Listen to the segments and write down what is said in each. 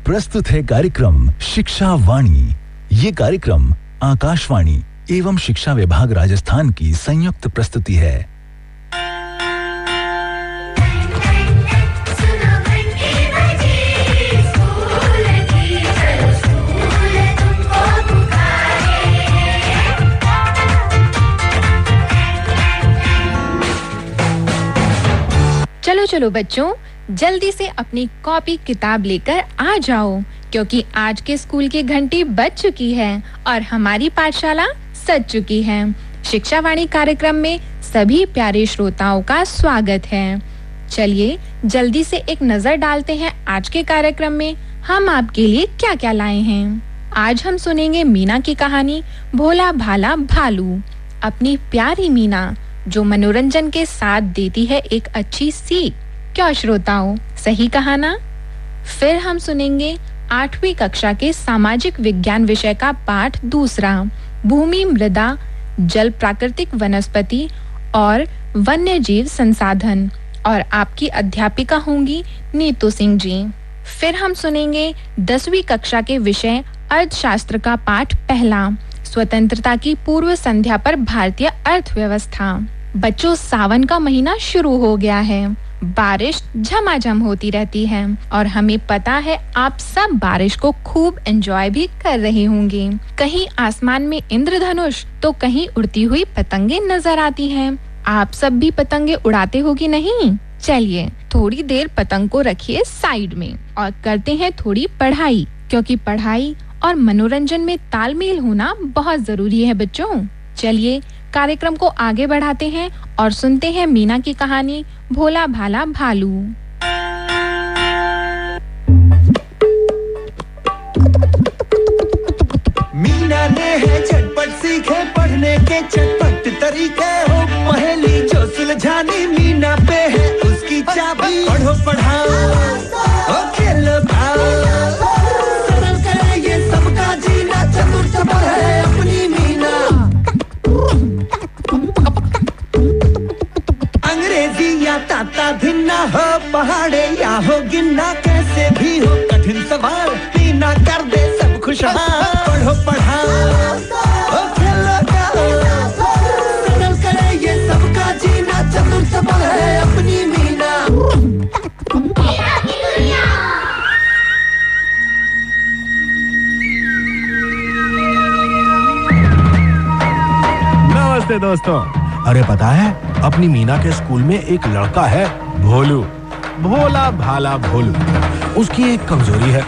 प्रस्तुत है कार्यक्रम शिक्षा वाणी। ये कार्यक्रम आकाशवाणी एवं शिक्षा विभाग राजस्थान की संयुक्त प्रस्तुति है। चलो चलो बच्चों, जल्दी से अपनी कॉपी किताब लेकर आ जाओ, क्योंकि आज के स्कूल की घंटी बज चुकी है और हमारी पाठशाला सज चुकी है। शिक्षा वाणी कार्यक्रम में सभी प्यारे श्रोताओं का स्वागत है। चलिए जल्दी से एक नजर डालते हैं आज के कार्यक्रम में हम आपके लिए क्या क्या लाए हैं। आज हम सुनेंगे मीना की कहानी भोला भाला भालू। अपनी प्यारी मीना जो मनोरंजन के साथ देती है एक अच्छी सीख। क्या श्रोताओं, सही कहा ना? फिर हम सुनेंगे 8वीं कक्षा के सामाजिक विज्ञान विषय का पाठ दूसरा, भूमि, मृदा, जल, प्राकृतिक वनस्पति और वन्य जीव संसाधन, और आपकी अध्यापिका होंगी नीतू सिंह जी। फिर हम सुनेंगे 10वीं कक्षा के विषय अर्थशास्त्र का पाठ पहला, स्वतंत्रता की पूर्व संध्या पर भारतीय अर्थव्यवस्था। बच्चों, सावन का महीना शुरू हो गया है। बारिश झमाझम होती रहती है और हमें पता है आप सब बारिश को खूब एंजॉय भी कर रहे होंगे। कहीं आसमान में इंद्रधनुष तो कहीं उड़ती हुई पतंगे नजर आती हैं। आप सब भी पतंगे उड़ाते हो कि नहीं? चलिए थोड़ी देर पतंग को रखिए साइड में और करते हैं थोड़ी पढ़ाई, क्योंकि पढ़ाई और मनोरंजन में तालमेल होना बहुत जरूरी है बच्चों। चलिए कार्यक्रम को आगे बढ़ाते हैं और सुनते हैं मीना की कहानी भोला भाला भालू। मीना ने है झटपट सीखे पढ़ने के चटपट तरीके, हो पहेली जो सुलझानी मीना पे है उसकी चाबी। पढ़ो पढ़ाओ ओ खेलो खाओ, सरल करे ये सबका जीना, चतुर चपल है अपनी मीना। अंग्रेजी या ताता भिन्ना, हो पहाड़े या हो गिन्ना, कैसे भी हो कठिन सवाल मीना कर दे सब खुशहाल। पढ़ो पढ़ाओ ओ खेलो खाओ, सरल करे ये सबका जीना, चतुर चपल है अपनी मीना। नमस्ते दोस्तों। अरे पता है, अपनी मीना के स्कूल में एक लड़का है भोलू, भोला भाला भोलू। उसकी एक कमजोरी है,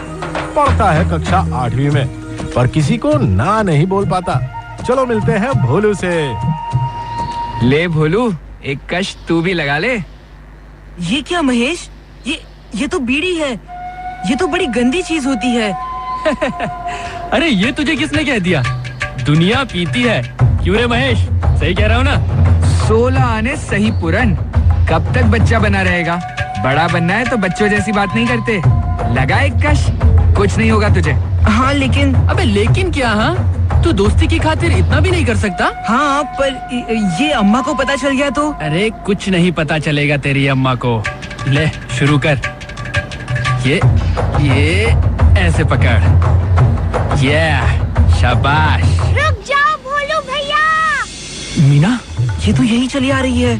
पढ़ता है कक्षा 8वीं में, पर किसी को ना नहीं बोल पाता। चलो मिलते हैं भोलू से। ले भोलू, एक कश तू भी लगा ले। ये क्या महेश, ये तो बीड़ी है। ये तो बड़ी गंदी चीज होती है। अरे ये तुझे किसने कह दिया? दुनिया पीती है। क्यों रे महेश, सही कह रहा हूँ ना? 16 आने सही पुरन। कब तक बच्चा बना रहेगा? बड़ा बनना है तो बच्चों जैसी बात नहीं करते। लगा एक कश, कुछ नहीं होगा तुझे। हाँ लेकिन। अबे लेकिन क्या? हाँ, तू दोस्ती की खातिर इतना भी नहीं कर सकता? हाँ पर ये अम्मा को पता चल गया तो? अरे कुछ नहीं पता चलेगा तेरी अम्मा को। ले शुरू कर। ये ऐसे पकड़। ये शाबाश। रुक जाओ भोलू भैया। मीना, ये तो यही चली आ रही है।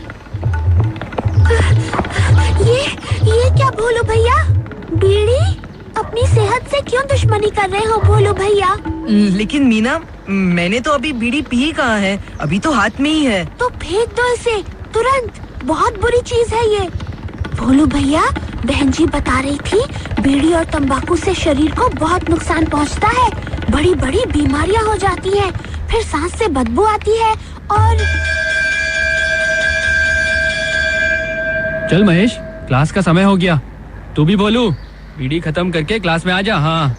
ये क्या भोलू भैया? बीड़ी? अपनी सेहत से क्यों दुश्मनी कर रहे हो भोलू भैया? लेकिन मीना, मैंने तो अभी बीड़ी पी कहाँ है, अभी तो हाथ में ही है। तो फेंक दो इसे तुरंत, बहुत बुरी चीज है ये। भोलू भैया, बहन जी बता रही थी बीड़ी और तंबाकू से शरीर को बहुत नुकसान पहुंचता है। बड़ी बड़ी बीमारियां हो जाती हैं, फिर सांस से बदबू आती है और। चल महेश, क्लास का समय हो गया। तू भी बोलू, बीड़ी खत्म करके क्लास में आ जा। हाँ।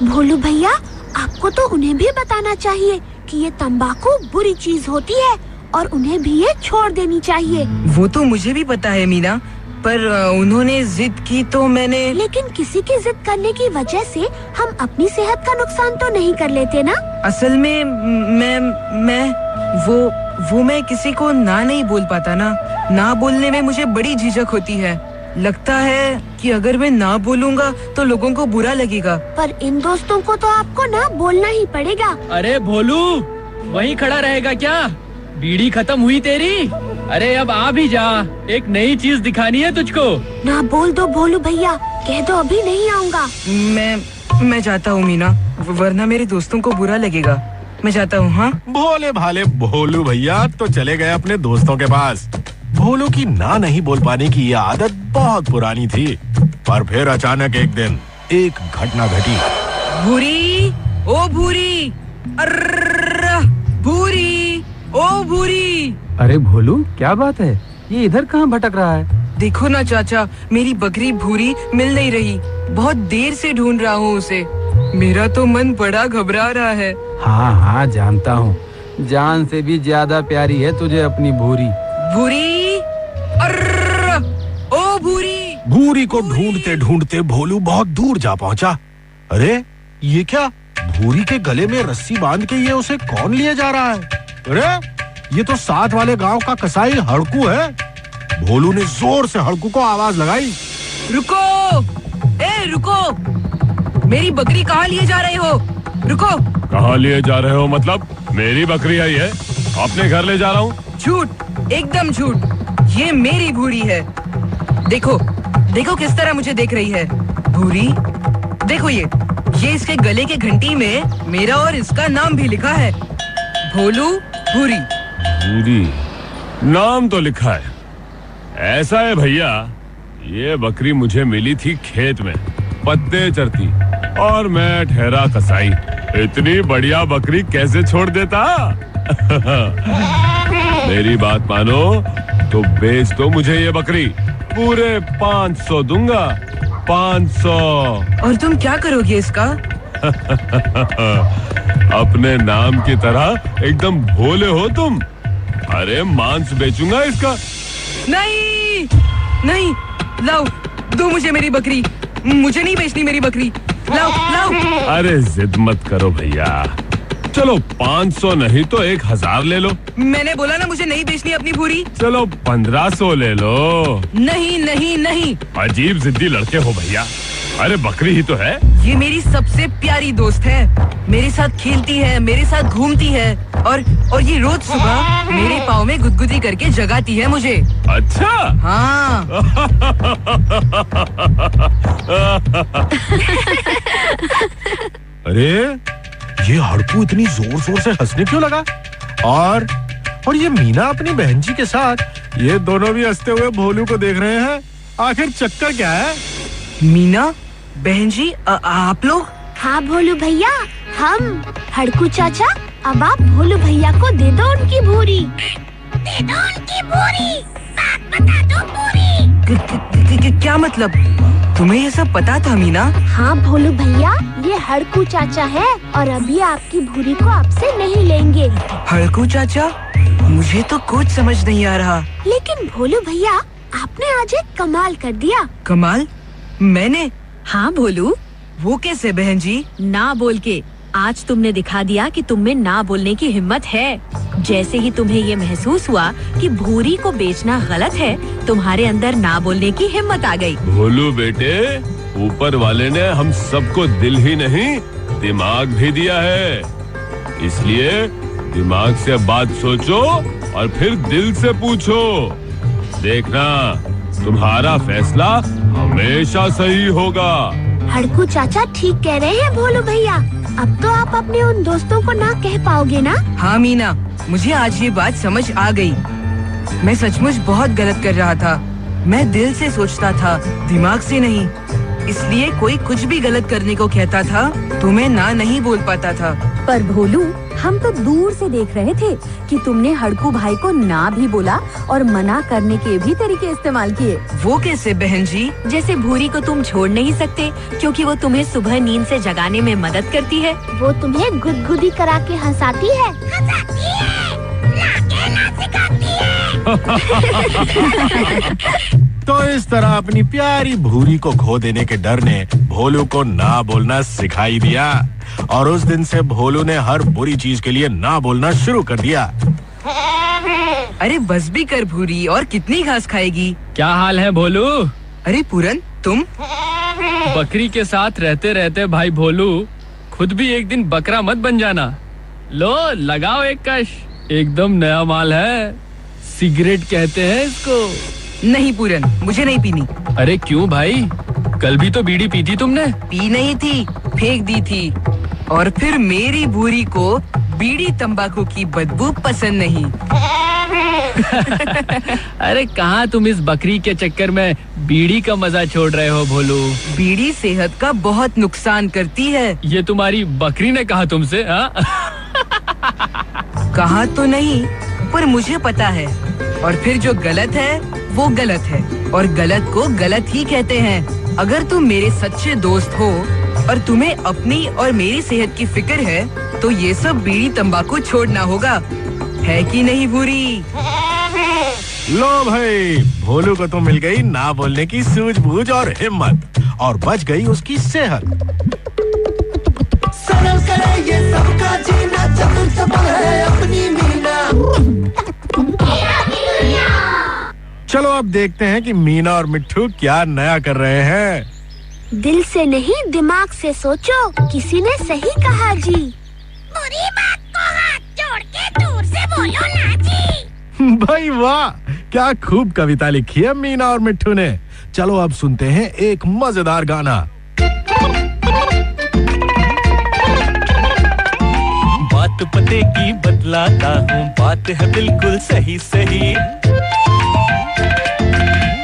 भोलू भैया, आपको तो उन्हें भी बताना चाहिए कि ये तंबाकू बुरी चीज होती है और उन्हें भी ये छोड़ देनी चाहिए। वो तो मुझे भी पता है मीना, पर उन्होंने जिद की तो मैंने। लेकिन किसी की जिद करने की वजह से हम अपनी सेहत का नुकसान तो नहीं कर लेते ना? असल में वो मैं किसी को ना नहीं बोल पाता ना। ना बोलने में मुझे बड़ी झिझक होती है। लगता है कि अगर मैं ना बोलूँगा तो लोगों को बुरा लगेगा। पर इन दोस्तों को तो आपको ना बोलना ही पड़ेगा। अरे भोलू, वहीं खड़ा रहेगा क्या? बीड़ी खत्म हुई तेरी? अरे अब आ भी जा, एक नई चीज दिखानी है तुझको। ना बोल दो भोलू भैया, कह दो अभी नहीं आऊँगा। मैं जाता हूँ मीना, वरना मेरे दोस्तों को बुरा लगेगा। मैं जाता हूँ। हाँ, भोले भाले भोलू भैया तो चले गए अपने दोस्तों के पास। भोलू की ना नहीं बोल पाने की ये आदत बहुत पुरानी थी, पर फिर अचानक एक दिन एक घटना घटी। भूरी, ओ भूरी, अर्र, भूरी, ओ भूरी। अरे भोलू, क्या बात है? ये इधर कहाँ भटक रहा है? देखो ना चाचा, मेरी बकरी भूरी मिल नहीं रही। बहुत देर से ढूंढ रहा हूँ उसे। मेरा तो मन बड़ा घबरा रहा है। हाँ हाँ, जानता हूँ, जान से भी ज्यादा प्यारी है तुझे अपनी भूरी। भूरी, अर्र, ओ भूरी। भूरी को ढूंढते ढूंढते भोलू बहुत दूर जा पहुंचा। अरे ये क्या? भूरी के गले में रस्सी बांध के ये उसे कौन लिए जा रहा है? अरे ये तो साथ वाले गांव का कसाई हड़कू है। भोलू ने जोर से हड़कू को आवाज लगाई। रुको, ए रुको, मेरी बकरी कहाँ लिए जा रहे हो? रुको। कहाँ लिए जा रहे हो मतलब? मेरी बकरी आई है, अपने घर ले जा रहा हूँ। झूठ, एकदम झूठ। ये मेरी भूरी है। देखो, देखो किस तरह मुझे देख रही है। भूरी, देखो ये इसके गले के घंटी में मेरा और इसका नाम भी लिखा है, भोलू भूरी। भूरी नाम तो लिखा है। ऐसा है भैया, ये बकरी मुझे मिली थी खेत में, पत्ते चरती, और मैं ठहरा कसाई। इतनी बढ़िया बकरी कैसे छोड़ देता? मेरी बात मानो तो बेच दो मुझे ये बकरी, पूरे 500 दूंगा, 500। और तुम क्या करोगे इसका? अपने नाम की तरह एकदम भोले हो तुम। अरे मांस बेचूंगा इसका। नहीं नहीं, लाओ, दो मुझे मेरी बकरी। मुझे नहीं बेचनी मेरी बकरी। लाओ लाओ। अरे जिद मत करो भैया, चलो 500 नहीं तो 1000 ले लो। मैंने बोला ना मुझे नहीं बेचनी अपनी भूरी। चलो 1500 ले लो। नहीं नहीं नहीं। अजीब जिद्दी लड़के हो भैया। अरे बकरी ही तो है। ये मेरी सबसे प्यारी दोस्त है, मेरे साथ खेलती है, मेरे साथ घूमती है, और ये रोज सुबह मेरे पाँव में गुदगुदी करके जगाती है मुझे। अच्छा। हाँ। अरे ये हड़कू इतनी जोर जोर से हंसने क्यों लगा? और ये मीना अपनी बहन जी के साथ, ये दोनों भी हंसते हुए भोलू को देख रहे हैं। आखिर चक्कर क्या है? मीना, बहन जी, आप लोग? हाँ भोलू भैया, हम। हड़कू चाचा, अब आप भोलू भैया को दे दो उनकी भूरी। दे दो उनकी भूरी, बात बता दो भूरी। क्या मतलब? तुम्हें ये सब पता था मीना? हाँ भोलू भैया, ये हड़कू चाचा है और अभी आपकी भूरी को आपसे नहीं लेंगे। हड़कू चाचा? मुझे तो कुछ समझ नहीं आ रहा। लेकिन भोलू भैया, आपने आज एक कमाल कर दिया। कमाल? मैंने? हाँ भोलू। वो कैसे बहन जी? ना बोल के। आज तुमने दिखा दिया कि तुम में ना बोलने की हिम्मत है। जैसे ही तुम्हें ये महसूस हुआ कि भूरी को बेचना गलत है, तुम्हारे अंदर ना बोलने की हिम्मत आ गई। भोलू बेटे, ऊपर वाले ने हम सबको दिल ही नहीं दिमाग भी दिया है, इसलिए दिमाग से बात सोचो और फिर दिल से पूछो। देखना तुम्हारा फैसला हमेशा सही होगा। हड़कू चाचा ठीक कह रहे हैं भोलू भैया। अब तो आप अपने उन दोस्तों को ना कह पाओगे ना? हाँ मीना, मुझे आज ये बात समझ आ गई। मैं सचमुच बहुत गलत कर रहा था। मैं दिल से सोचता था, दिमाग से नहीं। इसलिए कोई कुछ भी गलत करने को कहता था तो मैं ना नहीं बोल पाता था। पर भोलू, हम तो दूर से देख रहे थे कि तुमने हड़कू भाई को ना भी बोला और मना करने के भी तरीके इस्तेमाल किए। वो कैसे बहन जी? जैसे भूरी को तुम छोड़ नहीं सकते क्योंकि वो तुम्हें सुबह नींद से जगाने में मदद करती है। वो तुम्हें गुदगुदी करा के हंसाती है। तो इस तरह अपनी प्यारी भूरी को खो देने के डर ने भोलू को ना बोलना सिखाई दिया, और उस दिन से भोलू ने हर बुरी चीज के लिए ना बोलना शुरू कर दिया। अरे बस भी कर भूरी, और कितनी घास खाएगी? क्या हाल है भोलू? अरे पूरन, तुम? बकरी के साथ रहते रहते भाई भोलू, खुद भी एक दिन बकरा मत बन जाना। लो लगाओ एक कश, एकदम नया माल है, सिगरेट कहते हैं इसको। नहीं पूरन, मुझे नहीं पीनी। अरे क्यों भाई, कल भी तो बीड़ी पी थी तुमने। पी नहीं थी, फेंक दी थी। और फिर मेरी भूरी को बीड़ी तंबाकू की बदबू पसंद नहीं। अरे कहाँ तुम इस बकरी के चक्कर में बीड़ी का मजा छोड़ रहे हो भोलू। बीड़ी सेहत का बहुत नुकसान करती है। ये तुम्हारी बकरी ने कहा तुमसे? कहा तो नहीं, पर मुझे पता है। और फिर जो गलत है वो गलत है, और गलत को गलत ही कहते हैं। अगर तुम मेरे सच्चे दोस्त हो और तुम्हें अपनी और मेरी सेहत की फिक्र है, तो ये सब बीड़ी तंबाकू छोड़ना होगा, है कि नहीं भूरी? लो भाई, भोलू को तो मिल गई ना बोलने की सूझबूझ और हिम्मत, और बच गई उसकी सेहत। सरल करे ये सबका जीना, चतुर सबल है अपनी मीना। चलो अब देखते हैं कि मीना और मिट्ठू क्या नया कर रहे हैं। दिल से नहीं दिमाग से सोचो, किसी ने सही कहा जी। बुरी बात को हाथ जोड़ के दूर से बोलो ना जी। भाई वाह, क्या खूब कविता लिखी है मीना और मिट्ठू ने। चलो अब सुनते हैं एक मजेदार गाना। बात पते की बतलाता हूँ, बात है बिल्कुल सही सही।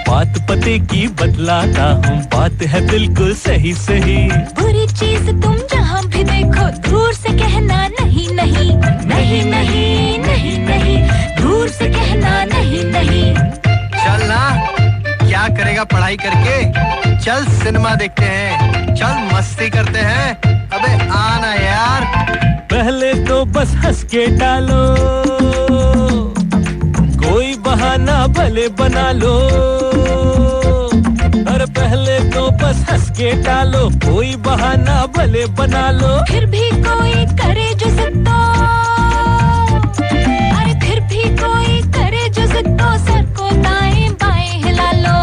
बात पते की बतलाता हूँ, बात है बिल्कुल सही सही। बुरी चीज तुम जहाँ भी देखो, दूर से कहना नहीं नहीं नहीं नहीं नहीं नहीं, दूर से कहना नहीं नहीं। चल ना, क्या करेगा पढ़ाई करके? चल सिनेमा देखते हैं, चल मस्ती करते हैं। अबे आना यार। पहले तो बस हंस के डालो, कोई बहाना भले बना लो। अरे पहले तो बस हंस के डालो, कोई बहाना भले बना लो। फिर भी कोई करे जो जिद तो, अरे फिर भी कोई करे जो जिद तो, सर को दाएं बाएं हिला लो।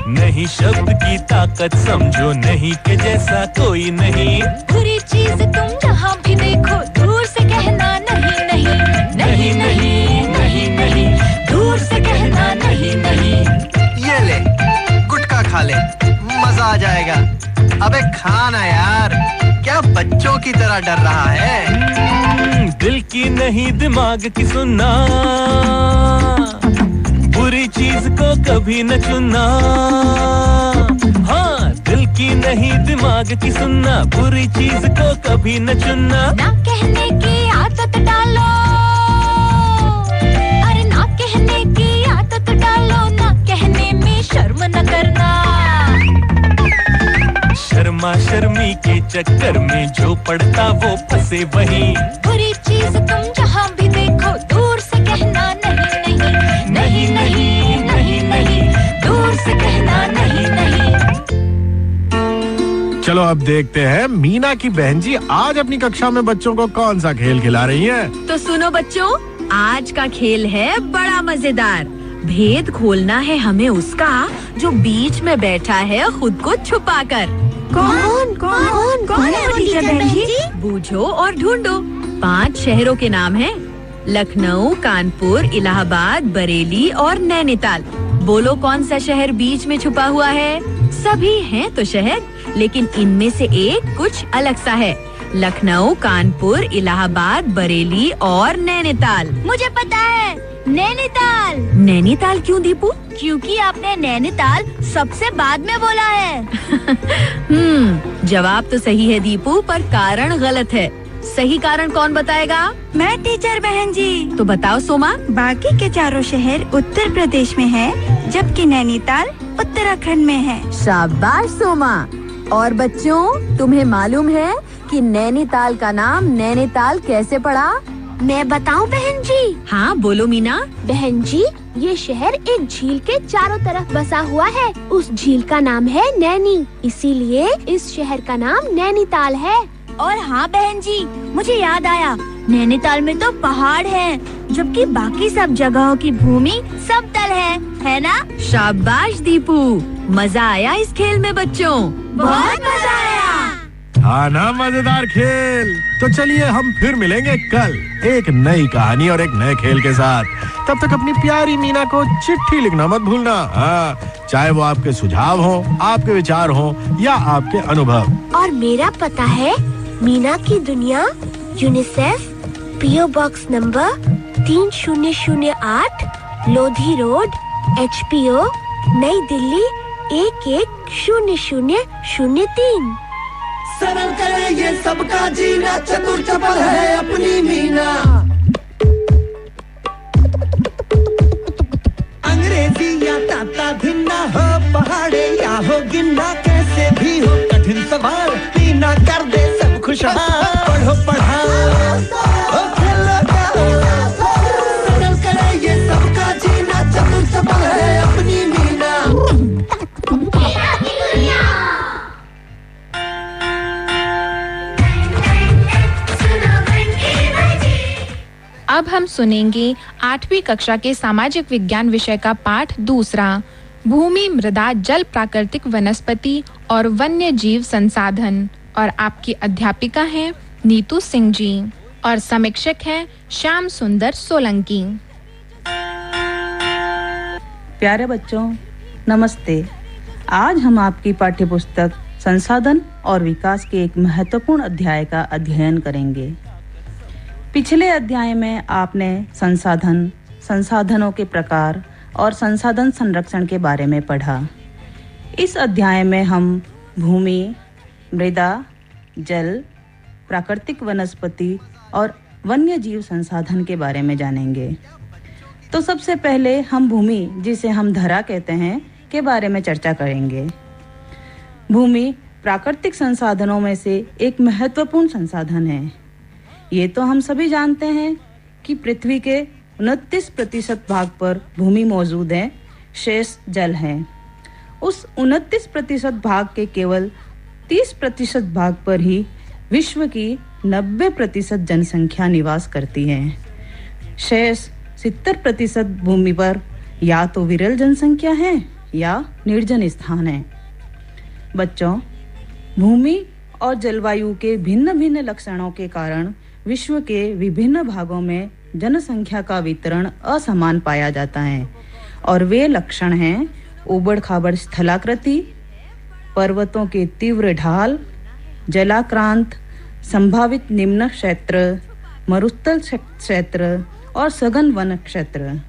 नहीं शब्द की ताकत समझो, नहीं के जैसा कोई नहीं। बुरी चीज तुम जहाँ भी देखो, दूर से कहना नहीं नहीं नहीं नहीं नहीं नहीं, दूर से कहना नहीं नहीं। ये ले, गुटखा खा ले, मजा आ जाएगा। अबे खाना यार, क्या बच्चों की तरह डर रहा है? दिल की नहीं दिमाग की सुनना, बुरी चीज को कभी न चुनना। हाँ, दिल की नहीं दिमाग की सुनना, बुरी चीज को कभी न चुनना। ना कहने की आदत डालो, अरे ना कहने की आदत डालो, ना कहने में शर्म न करना। शर्मा शर्मी के चक्कर में जो पड़ता वो फंसे वहीं। बुरी चीज तुम जहाँ भी देखो, दूर से कहना नहीं नहीं नहीं नहीं नहीं नहीं, दूर से कहना नहीं नहीं। चलो अब देखते हैं मीना की बहन जी आज अपनी कक्षा में बच्चों को कौन सा खेल खिला रही हैं। तो सुनो बच्चों, आज का खेल है बड़ा मजेदार। भेद खोलना है हमें उसका जो बीच में बैठा है खुद को छुपाकर। कौन कौन कौन है वो टीचर बहन जी? बूझो और ढूंढो। 5 शहरों के नाम हैं, लखनऊ, कानपुर, इलाहाबाद, बरेली और नैनीताल। बोलो कौन सा शहर बीच में छुपा हुआ है? सभी हैं तो शहर, लेकिन इनमें से एक कुछ अलग सा है। लखनऊ, कानपुर, इलाहाबाद, बरेली और नैनीताल। मुझे पता है, नैनीताल। नैनीताल क्यों दीपू? क्योंकि आपने नैनीताल सबसे बाद में बोला है। जवाब तो सही है दीपू, पर कारण गलत है। सही कारण कौन बताएगा? मैं टीचर बहन जी। तो बताओ सोमा। बाकी के चारों शहर उत्तर प्रदेश में है, जबकि नैनीताल उत्तराखंड में है। शाबाश सोमा। और बच्चों, तुम्हें मालूम है कि नैनीताल का नाम नैनीताल कैसे पड़ा? मैं बताऊं बहन जी? हाँ बोलो मीना। बहन जी, ये शहर एक झील के चारों तरफ बसा हुआ है। उस झील का नाम है नैनी, इसीलिए इस शहर का नाम नैनीताल है। और हाँ बहन जी, मुझे याद आया, नैनीताल में तो पहाड़ हैं, जबकि बाकी सब जगहों की भूमि समतल है। है ना? शाबाश दीपू, मजा आया इस खेल में बच्चों? बहुत मजा आया। हाँ ना, मजेदार खेल। तो चलिए हम फिर मिलेंगे कल एक नई कहानी और एक नए खेल के साथ। तब तक अपनी प्यारी मीना को चिट्ठी लिखना मत भूलना। हाँ, चाहे वो आपके सुझाव हो, आपके विचार हो या आपके अनुभव। और मेरा पता है मीना की दुनिया, UNICEF, PO box number 3008, Lodhi road, HPO, नई दिल्ली 110003। सरल करे ये सबका जीना, चतुर चपल है अपनी मीना। अंग्रेजी या ताता धिन्ना हो, पहाड़े या हो गिन्ना, कैसे भी हो कठिन सवाल, मीना कर दे सब खुशहाल। पढ़ो पढ़ाओ, खेलो गाओ, सरल करे ये सबका जीना, चतुर चपल है अपनी मीना। अब हम सुनेंगे 8वीं कक्षा के सामाजिक विज्ञान विषय का पाठ दूसरा, भूमि, मृदा, जल, प्राकृतिक वनस्पति और वन्य जीव संसाधन। और आपकी अध्यापिका हैं नीतू सिंह जी और समीक्षक हैं श्याम सुंदर सोलंकी। प्यारे बच्चों, नमस्ते। आज हम आपकी पाठ्यपुस्तक संसाधन और विकास के एक महत्वपूर्ण अध्याय का अध्ययन करेंगे। पिछले अध्याय में आपने संसाधन, संसाधनों के प्रकार और संसाधन संरक्षण के बारे में पढ़ा। इस अध्याय में हम भूमि, मृदा, जल, प्राकृतिक वनस्पति और वन्य जीव संसाधन के बारे में जानेंगे। तो सबसे पहले हम भूमि, जिसे हम धरा कहते हैं, के बारे में चर्चा करेंगे। भूमि प्राकृतिक संसाधनों में से एक महत्वपूर्ण संसाधन है। ये तो हम सभी जानते हैं कि पृथ्वी के 29% भाग पर भूमि मौजूद है, शेष जल है। उस 29% भाग के केवल 30% भाग पर ही विश्व की 90% जनसंख्या निवास करती है। शेष 70% भूमि पर या तो विरल जनसंख्या है या निर्जन स्थान है। बच्चों, भूमि और जलवायु के भिन्न भिन्न लक्षणों के कारण विश्व के विभिन्न भागों में जनसंख्या का वितरण असमान पाया जाता है और वे लक्षण हैं उबड़-खाबड़ स्थलाकृति, पर्वतों के तीव्र ढाल, जलाक्रांत, संभावित निम्न क्षेत्र, मरुस्थल क्षेत्र और सघन वन क्षेत्र।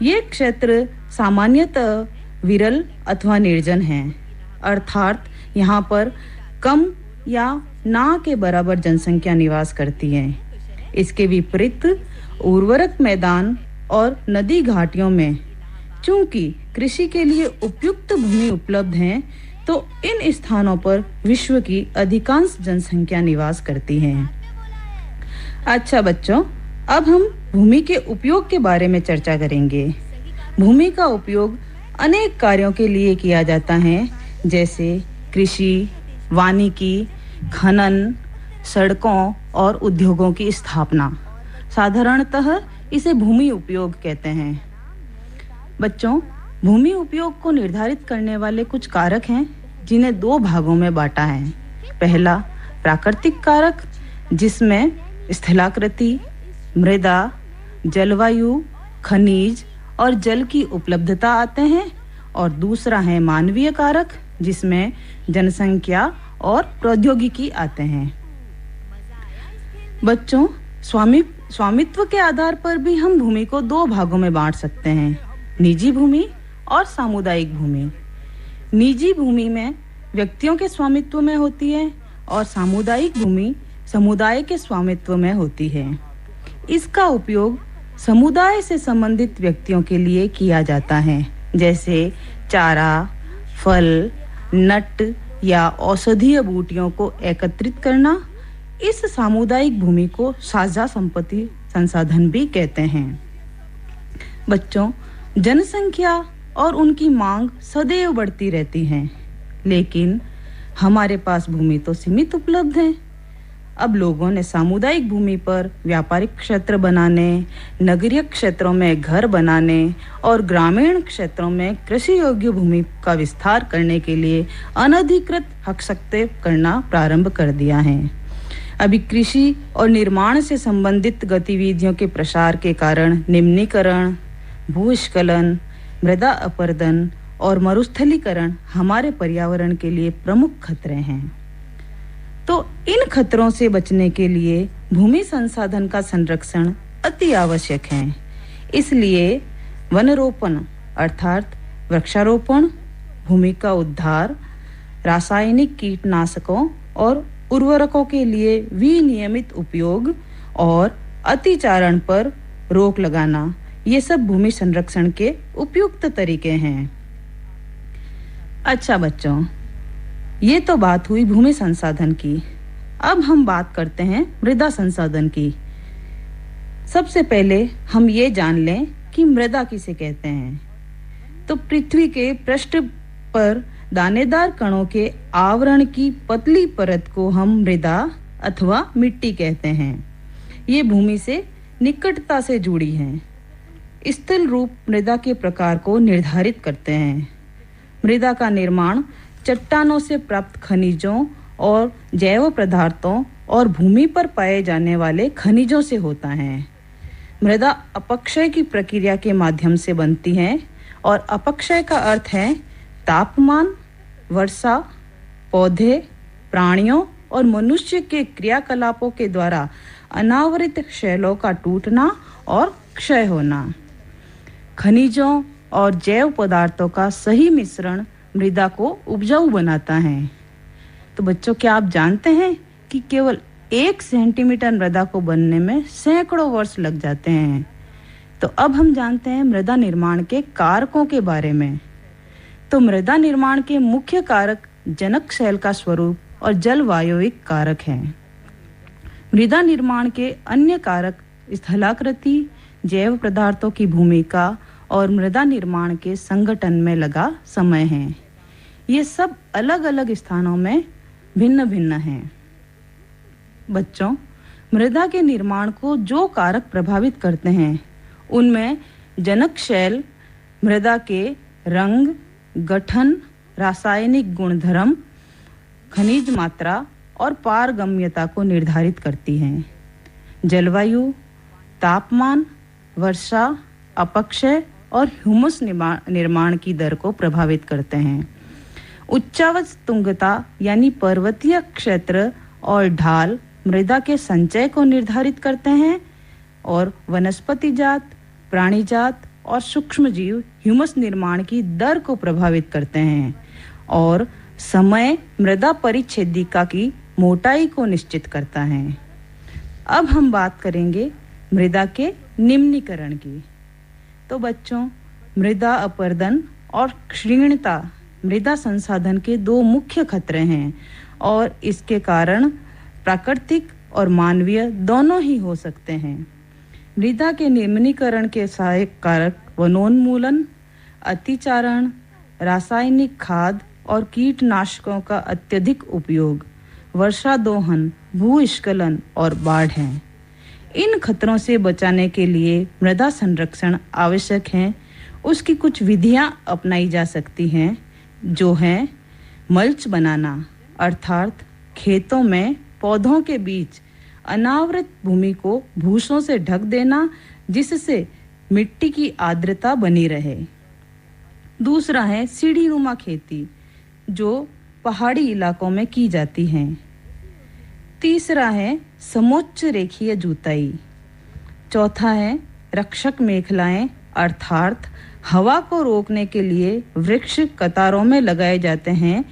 ये क्षेत्र सामान्यतः विरल अथवा निर्जन हैं, अर्थात यहाँ पर कम या ना के बराबर जनसंख्या निवास करती है। इसके विपरीत उर्वरक मैदान और नदी घाटियों में चूंकि कृषि के लिए उपयुक्त भूमि उपलब्ध है, तो इन स्थानों पर विश्व की अधिकांश जनसंख्या निवास करती है। अच्छा बच्चों, अब हम भूमि के उपयोग के बारे में चर्चा करेंगे। भूमि का उपयोग अनेक कार्यों के लिए किया जाता है, जैसे कृषि, वानिकी, खनन, सड़कों और उद्योगों की स्थापना। साधारणतः इसे भूमि उपयोग कहते हैं। बच्चों, भूमि उपयोग को निर्धारित करने वाले कुछ कारक हैं, जिन्हें दो भागों में बांटा है। पहला प्राकृतिक कारक, जिसमें स्थलाकृति, मृदा, जलवायु, खनिज और जल की उपलब्धता आते हैं, और दूसरा है मानवीय कारक, जिसमें जनसंख्या और प्रौद्योगिकी आते हैं। बच्चों, स्वामित्व के आधार पर भी हम भूमि को दो भागों में बांट सकते हैं, निजी भूमि और सामुदायिक भूमि। निजी भूमि में व्यक्तियों के स्वामित्व में होती है और सामुदायिक भूमि समुदाय के स्वामित्व में होती है। इसका उपयोग समुदाय से संबंधित व्यक्तियों के लिए किया जाता है, जैसे चारा, फल, नट या औषधीय बूटियों को एकत्रित करना। इस सामुदायिक भूमि को साझा संपत्ति संसाधन भी कहते हैं। बच्चों, जनसंख्या और उनकी मांग सदैव बढ़ती रहती है, लेकिन हमारे पास भूमि तो सीमित उपलब्ध है। अब लोगों ने सामुदायिक भूमि पर व्यापारिक क्षेत्र बनाने, नगरीय क्षेत्रों में घर बनाने और ग्रामीण क्षेत्रों में कृषि योग्य भूमि का विस्तार करने के लिए अनधिकृत हस्तक्षेप करना प्रारंभ कर दिया है। अभी कृषि और निर्माण से संबंधित गतिविधियों के प्रसार के कारण निम्नीकरण, भूस्खलन, मृदा अपरदन और मरुस्थलीकरण हमारे पर्यावरण के लिए प्रमुख खतरे हैं। तो इन खतरों से बचने के लिए भूमि संसाधन का संरक्षण अति आवश्यक है। इसलिए वनरोपण अर्थात वृक्षारोपण, भूमि का उद्धार, रासायनिक कीटनाशकों और उर्वरकों के लिए विनियमित उपयोग और अतिचारण पर रोक लगाना, ये सब भूमि संरक्षण के उपयुक्त तरीके हैं। अच्छा बच्चों, ये तो बात हुई भूमि संसाधन की। अब हम बात करते हैं मृदा संसाधन की। सबसे पहले हम ये जान लें कि मृदा किसे कहते हैं। तो पृथ्वी के पृष्ठ पर दानेदार कणों के आवरण की पतली परत को हम मृदा अथवा मिट्टी कहते हैं। ये भूमि से निकटता से जुड़ी हैं। स्थल रूप मृदा के प्रकार को निर्धारित करते हैं। मृदा का निर्माण चट्टानों से प्राप्त खनिजों और जैव पदार्थों और भूमि पर पाए जाने वाले खनिजों से होता है। मृदा अपक्षय की प्रक्रिया के माध्यम से बनती है और अपक्षय का अर्थ है तापमान, वर्षा, पौधे, प्राणियों और मनुष्य के क्रियाकलापों के द्वारा अनावृत शैलों का टूटना और क्षय होना। खनिजों और जैव पदार्थों का सही मिश्रण मृदा को उपजाऊ बनाता है। तो बच्चों, क्या आप जानते हैं कि केवल 1 सेंटीमीटर मृदा को बनने में सैकड़ों वर्ष लग जाते हैं। तो अब हम जानते हैं मृदा निर्माण के कारकों के बारे में। तो मृदा निर्माण के मुख्य कारक जनक शैल का स्वरूप और जलवायुविक कारक हैं। मृदा निर्माण के अन्य कारक स्थलाकृति, जैव पदार्थों की भूमिका और मृदा निर्माण के संगठन में लगा समय है। ये सब अलग अलग स्थानों में भिन्न भिन्न हैं। बच्चों, मृदा के निर्माण को जो कारक प्रभावित करते हैं उनमें जनक शैल मृदा के रंग, गठन, रासायनिक गुणधर्म, खनिज मात्रा और पारगम्यता को निर्धारित करती हैं। जलवायु, तापमान, वर्षा, अपक्षय और ह्यूमस निर्माण की दर को प्रभावित करते हैं। उच्चावच तुंगता यानी पर्वतीय क्षेत्र और ढाल मृदा के संचय को निर्धारित करते हैं और वनस्पति जात, प्राणी जात और सूक्ष्म जीव ह्यूमस निर्माण की दर को प्रभावित करते हैं और समय मृदा परिच्छेदिका की मोटाई को निश्चित करता है। अब हम बात करेंगे मृदा के निम्नीकरण की। तो बच्चों, मृदा अपरदन और क्षीणता मृदा संसाधन के 2 मुख्य खतरे हैं और इसके कारण प्राकृतिक और मानवीय दोनों ही हो सकते हैं। मृदा के निम्नीकरण के सहायक कारक वनोन्मूलन, अतिचारण, रासायनिक खाद और कीटनाशकों का अत्यधिक उपयोग, वर्षा दोहन, भूस्खलन और बाढ़ हैं। इन खतरों से बचाने के लिए मृदा संरक्षण आवश्यक है। उसकी कुछ विधियां अपनाई जा सकती हैं, जो हैं मल्च बनाना अर्थात खेतों में पौधों के बीच अनावृत भूमि को भूसों से ढक देना, जिससे मिट्टी की आर्द्रता बनी रहे। दूसरा है सीढ़ीनुमा खेती, जो पहाड़ी इलाकों में की जाती है। तीसरा है समोच्च रेखीय जुताई। चौथा है रक्षक मेखलाएं अर्थात हवा को रोकने के लिए वृक्ष कतारों में लगाए जाते हैं।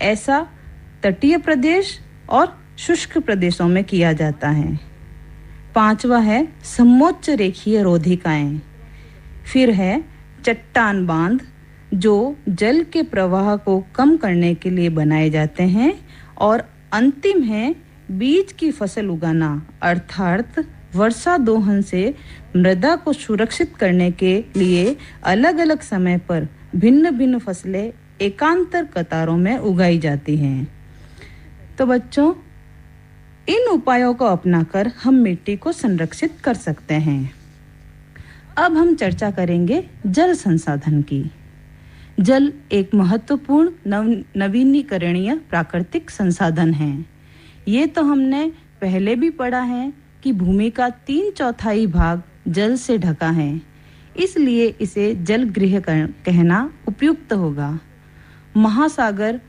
ऐसा तटीय प्रदेश और शुष्क प्रदेशों में किया जाता है। पांचवा है समोच्च रेखीय रोधिकाएं। फिर है चट्टान बांध, जो जल के प्रवाह को कम करने के लिए बनाए जाते हैं। और अंतिम है बीज की फसल उगाना अर्थात वर्षा दोहन से मृदा को सुरक्षित करने के लिए अलग अलग समय पर भिन्न भिन्न फसलें एकांतर कतारों में उगाई जाती हैं। तो बच्चों, इन उपायों को अपनाकर हम मिट्टी को संरक्षित कर सकते हैं। अब हम चर्चा करेंगे जल संसाधन की। जल एक महत्वपूर्ण नवीनीकरणीय प्राकृतिक संसाधन है। ये तो हमने पहले भी पढ़ा है कि भूमि का 3/4 भाग जल से ढका है, इसलिए इसे जल गृह कहना उपयुक्त होगा। महासागर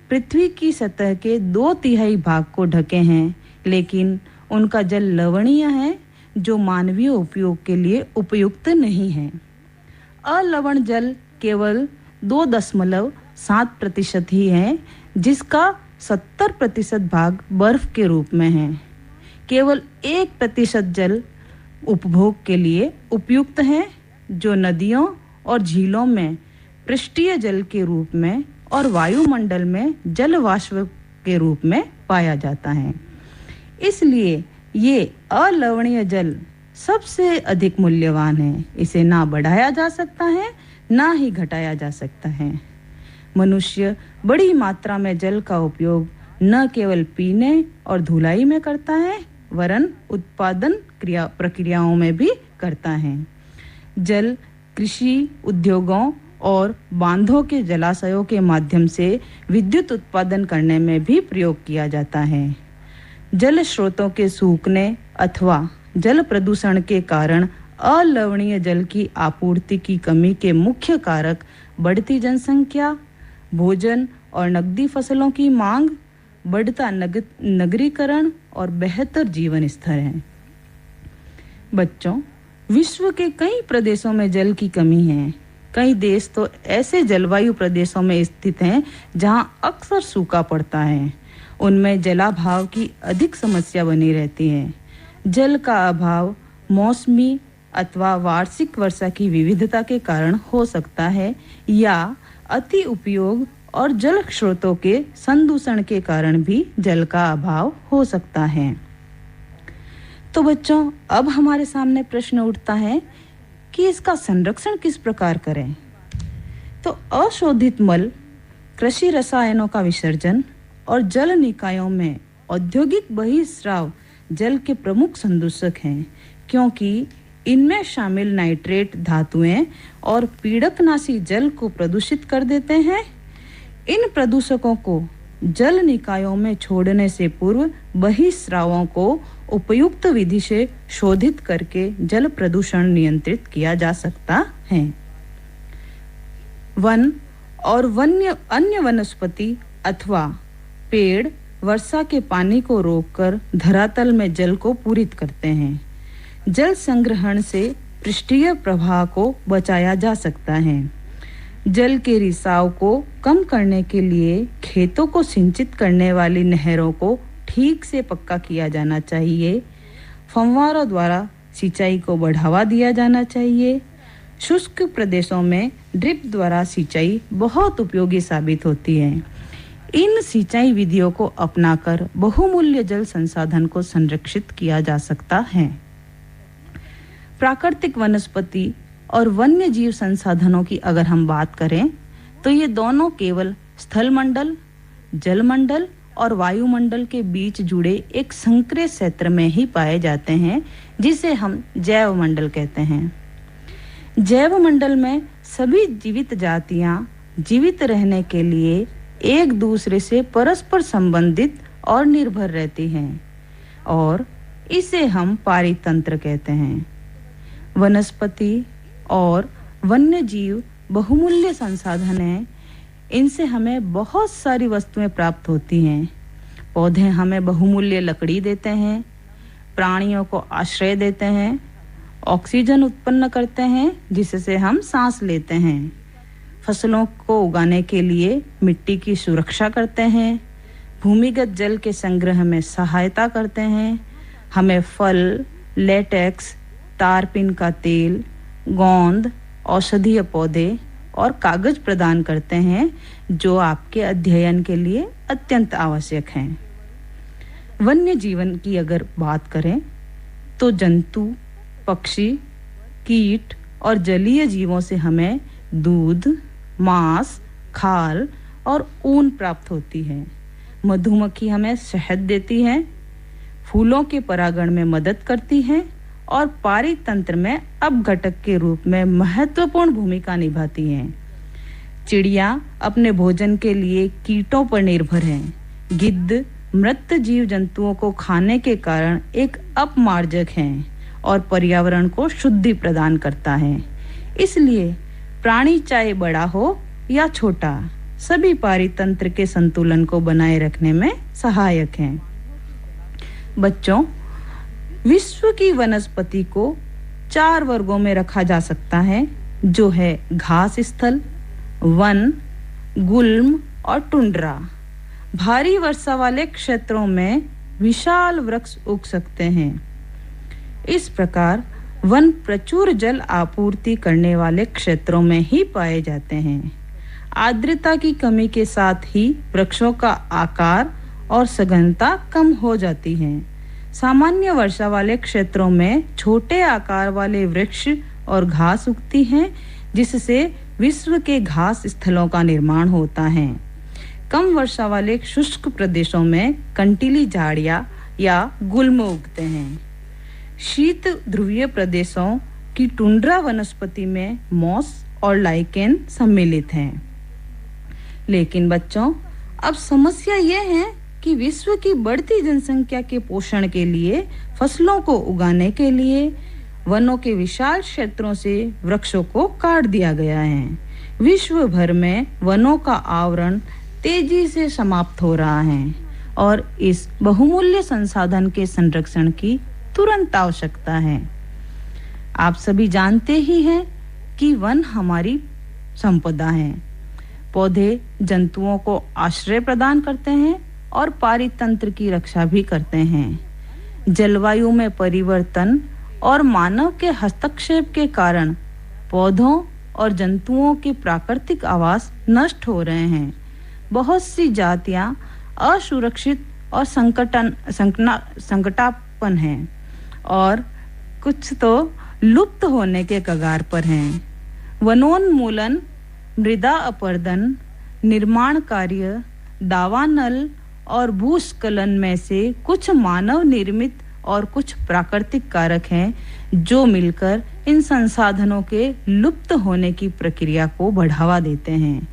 पृथ्वी की सतह के 2/3 भाग को ढके हैं, लेकिन उनका जल लवणीय है, जो मानवीय उपयोग के लिए उपयुक्त नहीं है। अलवण जल केवल 2.7% ही है, जिसका 70% भाग बर्फ के रूप में है। केवल 1% जल उपभोग के लिए उपयुक्त है, जो नदियों और झीलों में पृष्ठीय जल के रूप में और वायुमंडल में जल वाष्प के रूप में पाया जाता है। इसलिए ये अलवणीय जल सबसे अधिक मूल्यवान है। इसे ना बढ़ाया जा सकता है, ना ही घटाया जा सकता है। मनुष्य बड़ी मात्रा में जल का उपयोग न केवल पीने और धुलाई में करता है, वरन उत्पादन प्रक्रियाओं में भी करता है। जल कृषि उद्योगों और बांधों के जलाशयों के माध्यम से विद्युत उत्पादन करने में भी प्रयोग किया जाता है। जल स्रोतों के सूखने अथवा जल प्रदूषण के कारण अलवणीय जल की आपूर्ति की कमी के मुख्य कारक बढ़ती जनसंख्या, भोजन और नकदी फसलों की मांग, बढ़ता नगरीकरण और बेहतर जीवन स्तर है। बच्चों, विश्व के कई प्रदेशों में जल की कमी है। कई देश तो ऐसे जलवायु प्रदेशों में स्थित हैं जहां अक्सर सूखा पड़ता है। उनमें जलाभाव की अधिक समस्या बनी रहती है। जल का अभाव मौसमी अथवा वार्षिक वर्षा की विविधता के कारण हो सकता है, या अति उपयोग और जल स्रोतों के संदूषण के कारण भी जल का अभाव हो सकता है। तो बच्चों, अब हमारे सामने प्रश्न उठता है कि इसका संरक्षण किस प्रकार करें। तो अशोधित मल, कृषि रसायनों का विसर्जन और जल निकायों में औद्योगिक बहिर्स्राव जल के प्रमुख संदूषक हैं, क्योंकि इनमें शामिल नाइट्रेट धातुएं और पीड़कनाशी जल को प्रदूषित कर देते हैं। इन प्रदूषकों को जल निकायों में छोड़ने से पूर्व बहिर्स्रावों को उपयुक्त विधि से शोधित करके जल प्रदूषण नियंत्रित किया जा सकता है। वन और अन्य वनस्पति अथवा पेड़ वर्षा के पानी को रोककर धरातल में जल को पूरित करते हैं। जल संग्रहण से पृष्ठीय प्रवाह को बचाया जा सकता है। जल के रिसाव को कम करने के लिए खेतों को सिंचित करने वाली नहरों को ठीक से पक्का किया जाना चाहिए। फव्वारों द्वारा सिंचाई को बढ़ावा दिया जाना चाहिए। शुष्क प्रदेशों में ड्रिप द्वारा सिंचाई बहुत उपयोगी साबित होती है। इन सिंचाई विधियों को अपनाकर बहुमूल्य जल संसाधन को संरक्षित किया जा सकता है। प्राकृतिक वनस्पति और वन्य जीव संसाधनों की अगर हम बात करें तो ये दोनों केवल स्थलमंडल, जलमंडल और वायुमंडल के बीच जुड़े एक संकरे क्षेत्र में ही पाए जाते हैं, जिसे हम जैव मंडल कहते हैं। जैव मंडल में सभी जीवित जातियां जीवित रहने के लिए एक दूसरे से परस्पर संबंधित और निर्भर रहती हैं, और इसे हम पारितंत्र कहते हैं। वनस्पति और वन्य जीव बहुमूल्य संसाधन हैं। इनसे हमें बहुत सारी वस्तुएं प्राप्त होती हैं। पौधे हमें बहुमूल्य लकड़ी देते हैं, प्राणियों को आश्रय देते हैं, ऑक्सीजन उत्पन्न करते हैं जिससे हम सांस लेते हैं, फसलों को उगाने के लिए मिट्टी की सुरक्षा करते हैं, भूमिगत जल के संग्रह में सहायता करते हैं, हमें फल, लेटेक्स, तारपिन का तेल, गोंद, औषधीय पौधे और कागज प्रदान करते हैं, जो आपके अध्ययन के लिए अत्यंत आवश्यक हैं। वन्य जीवन की अगर बात करें तो जंतु, पक्षी, कीट और जलीय जीवों से हमें दूध, मांस, खाल और ऊन प्राप्त होती है। मधुमक्खी हमें शहद देती है। फूलों के परागण में मदद करती हैं और पारितंत्र में अपघटक के रूप में महत्वपूर्ण भूमिका निभाती हैं। चिड़िया अपने भोजन के लिए कीटों पर निर्भर हैं। गिद्ध मृत जीव जंतुओं को खाने के कारण एक अपमार्जक हैं और पर्यावरण को शुद्धि प्रदान करता है। इसलिए प्राणी चाहे बड़ा हो या छोटा, सभी पारितंत्र के संतुलन को बनाए रखने में सहायक हैं। बच्चों, विश्व की वनस्पति को 4 वर्गों में रखा जा सकता है, जो है घास स्थल, वन, गुल्म और टुंड्रा। भारी वर्षा वाले क्षेत्रों में विशाल वृक्ष उग सकते हैं। इस प्रकार वन प्रचुर जल आपूर्ति करने वाले क्षेत्रों में ही पाए जाते हैं। आर्द्रता की कमी के साथ ही वृक्षों का आकार और सघनता कम हो जाती है। सामान्य वर्षा वाले क्षेत्रों में छोटे आकार वाले वृक्ष और घास उगती हैं, जिससे विश्व के घास स्थलों का निर्माण होता है। कम वर्षा वाले शुष्क प्रदेशों में कंटीली झाड़ियां या गुल्म उगते हैं। शीत ध्रुवीय प्रदेशों की टुंड्रा वनस्पति में मॉस और लाइकेन सम्मिलित हैं। लेकिन बच्चों, अब समस्या यह है कि विश्व की बढ़ती जनसंख्या के पोषण के लिए फसलों को उगाने के लिए वनों के विशाल क्षेत्रों से वृक्षों को काट दिया गया है। विश्व भर में वनों का आवरण तेजी से समाप्त हो रहा है और इस बहुमूल्य संसाधन के संरक्षण की तुरंत आवश्यकता है। आप सभी जानते ही हैं कि वन हमारी संपदा है। पौधे जंतुओं को आश्रय प्रदान करते हैं और पारितंत्र की रक्षा भी करते हैं। जलवायु में परिवर्तन और मानव के हस्तक्षेप के कारण पौधों और जंतुओं के प्राकृतिक आवास नष्ट हो रहे हैं। बहुत सी जातियां असुरक्षित और संकटापन्न हैं और कुछ तो लुप्त होने के कगार पर हैं। वनोन्मूलन, मृदा अपरदन, निर्माण कार्य, दावानल और भूस्खलन में से कुछ मानव निर्मित और कुछ प्राकृतिक कारक हैं, जो मिलकर इन संसाधनों के लुप्त होने की प्रक्रिया को बढ़ावा देते हैं।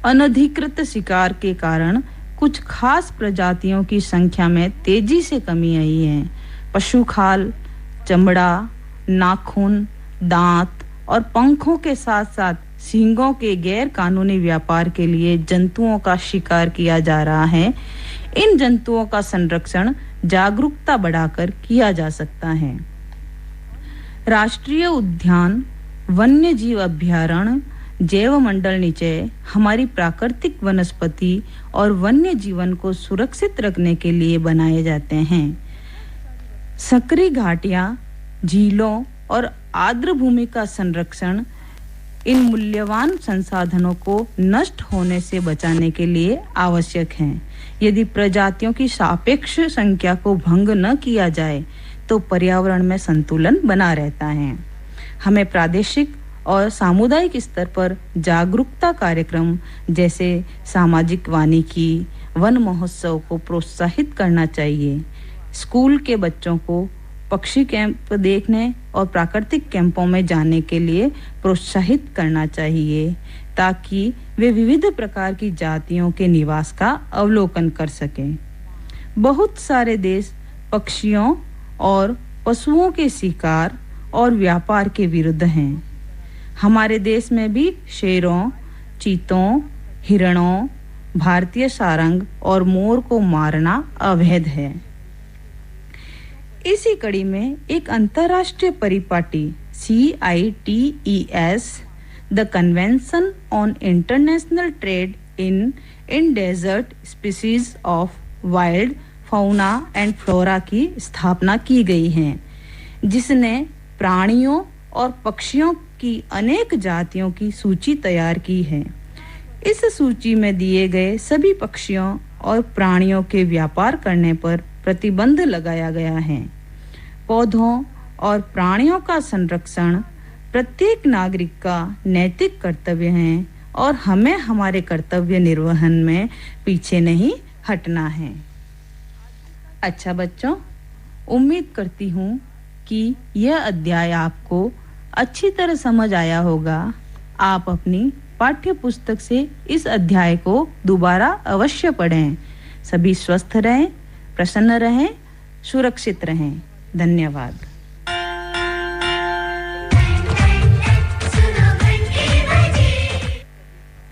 अनधिकृत शिकार के कारण कुछ खास प्रजातियों की संख्या में तेजी से कमी आई है। पशु खाल, चमड़ा, नाखून, दांत और पंखों के साथ साथ सींगों के गैर कानूनी व्यापार के लिए जंतुओं का शिकार किया जा रहा है। इन जंतुओं का संरक्षण जागरूकता बढ़ाकर किया जा सकता है। राष्ट्रीय उद्यान, वन्य जीव अभयारण्य, जैव मंडल निचय हमारी प्राकृतिक वनस्पति और वन्य जीवन को सुरक्षित रखने के लिए बनाए जाते हैं। सकरी घाटियां, झीलों और आर्द्र भूमि का संरक्षण इन मूल्यवान संसाधनों को नष्ट होने से बचाने के लिए आवश्यक हैं। यदि प्रजातियों की सापेक्ष संख्या को भंग न किया जाए तो पर्यावरण में संतुलन बना रहता है। हमें प्रादेशिक और सामुदायिक स्तर पर जागरूकता कार्यक्रम जैसे सामाजिक वानिकी, वन महोत्सव को प्रोत्साहित करना चाहिए। स्कूल के बच्चों को पक्षी कैंप देखने और प्राकृतिक कैंपों में जाने के लिए प्रोत्साहित करना चाहिए, ताकि वे विविध प्रकार की जातियों के निवास का अवलोकन कर सकें। बहुत सारे देश पक्षियों और पशुओं के शिकार और व्यापार के विरुद्ध हैं। हमारे देश में भी शेरों, चीतों, हिरणों, भारतीय सारंग और मोर को मारना अवैध है। इसी कड़ी में एक अंतर्राष्ट्रीय परिपाटी CITES, the convention on international trade in endangered species of wild fauna and flora की स्थापना की गई है, जिसने प्राणियों और पक्षियों की अनेक जातियों की सूची तैयार की है। इस सूची में दिए गए सभी पक्षियों और प्राणियों के व्यापार करने पर प्रतिबंध लगाया गया है। पौधों और प्राणियों का संरक्षण प्रत्येक नागरिक का नैतिक कर्तव्य है और हमें हमारे कर्तव्य निर्वहन में पीछे नहीं हटना है। अच्छा बच्चों, उम्मीद करती हूँ कि यह अध्याय आपको अच्छी तरह समझ आया होगा। आप अपनी पाठ्य पुस्तक से इस अध्याय को दोबारा अवश्य पढ़ें। सभी स्वस्थ रहें, प्रसन्न रहें, सुरक्षित रहें। धन्यवाद।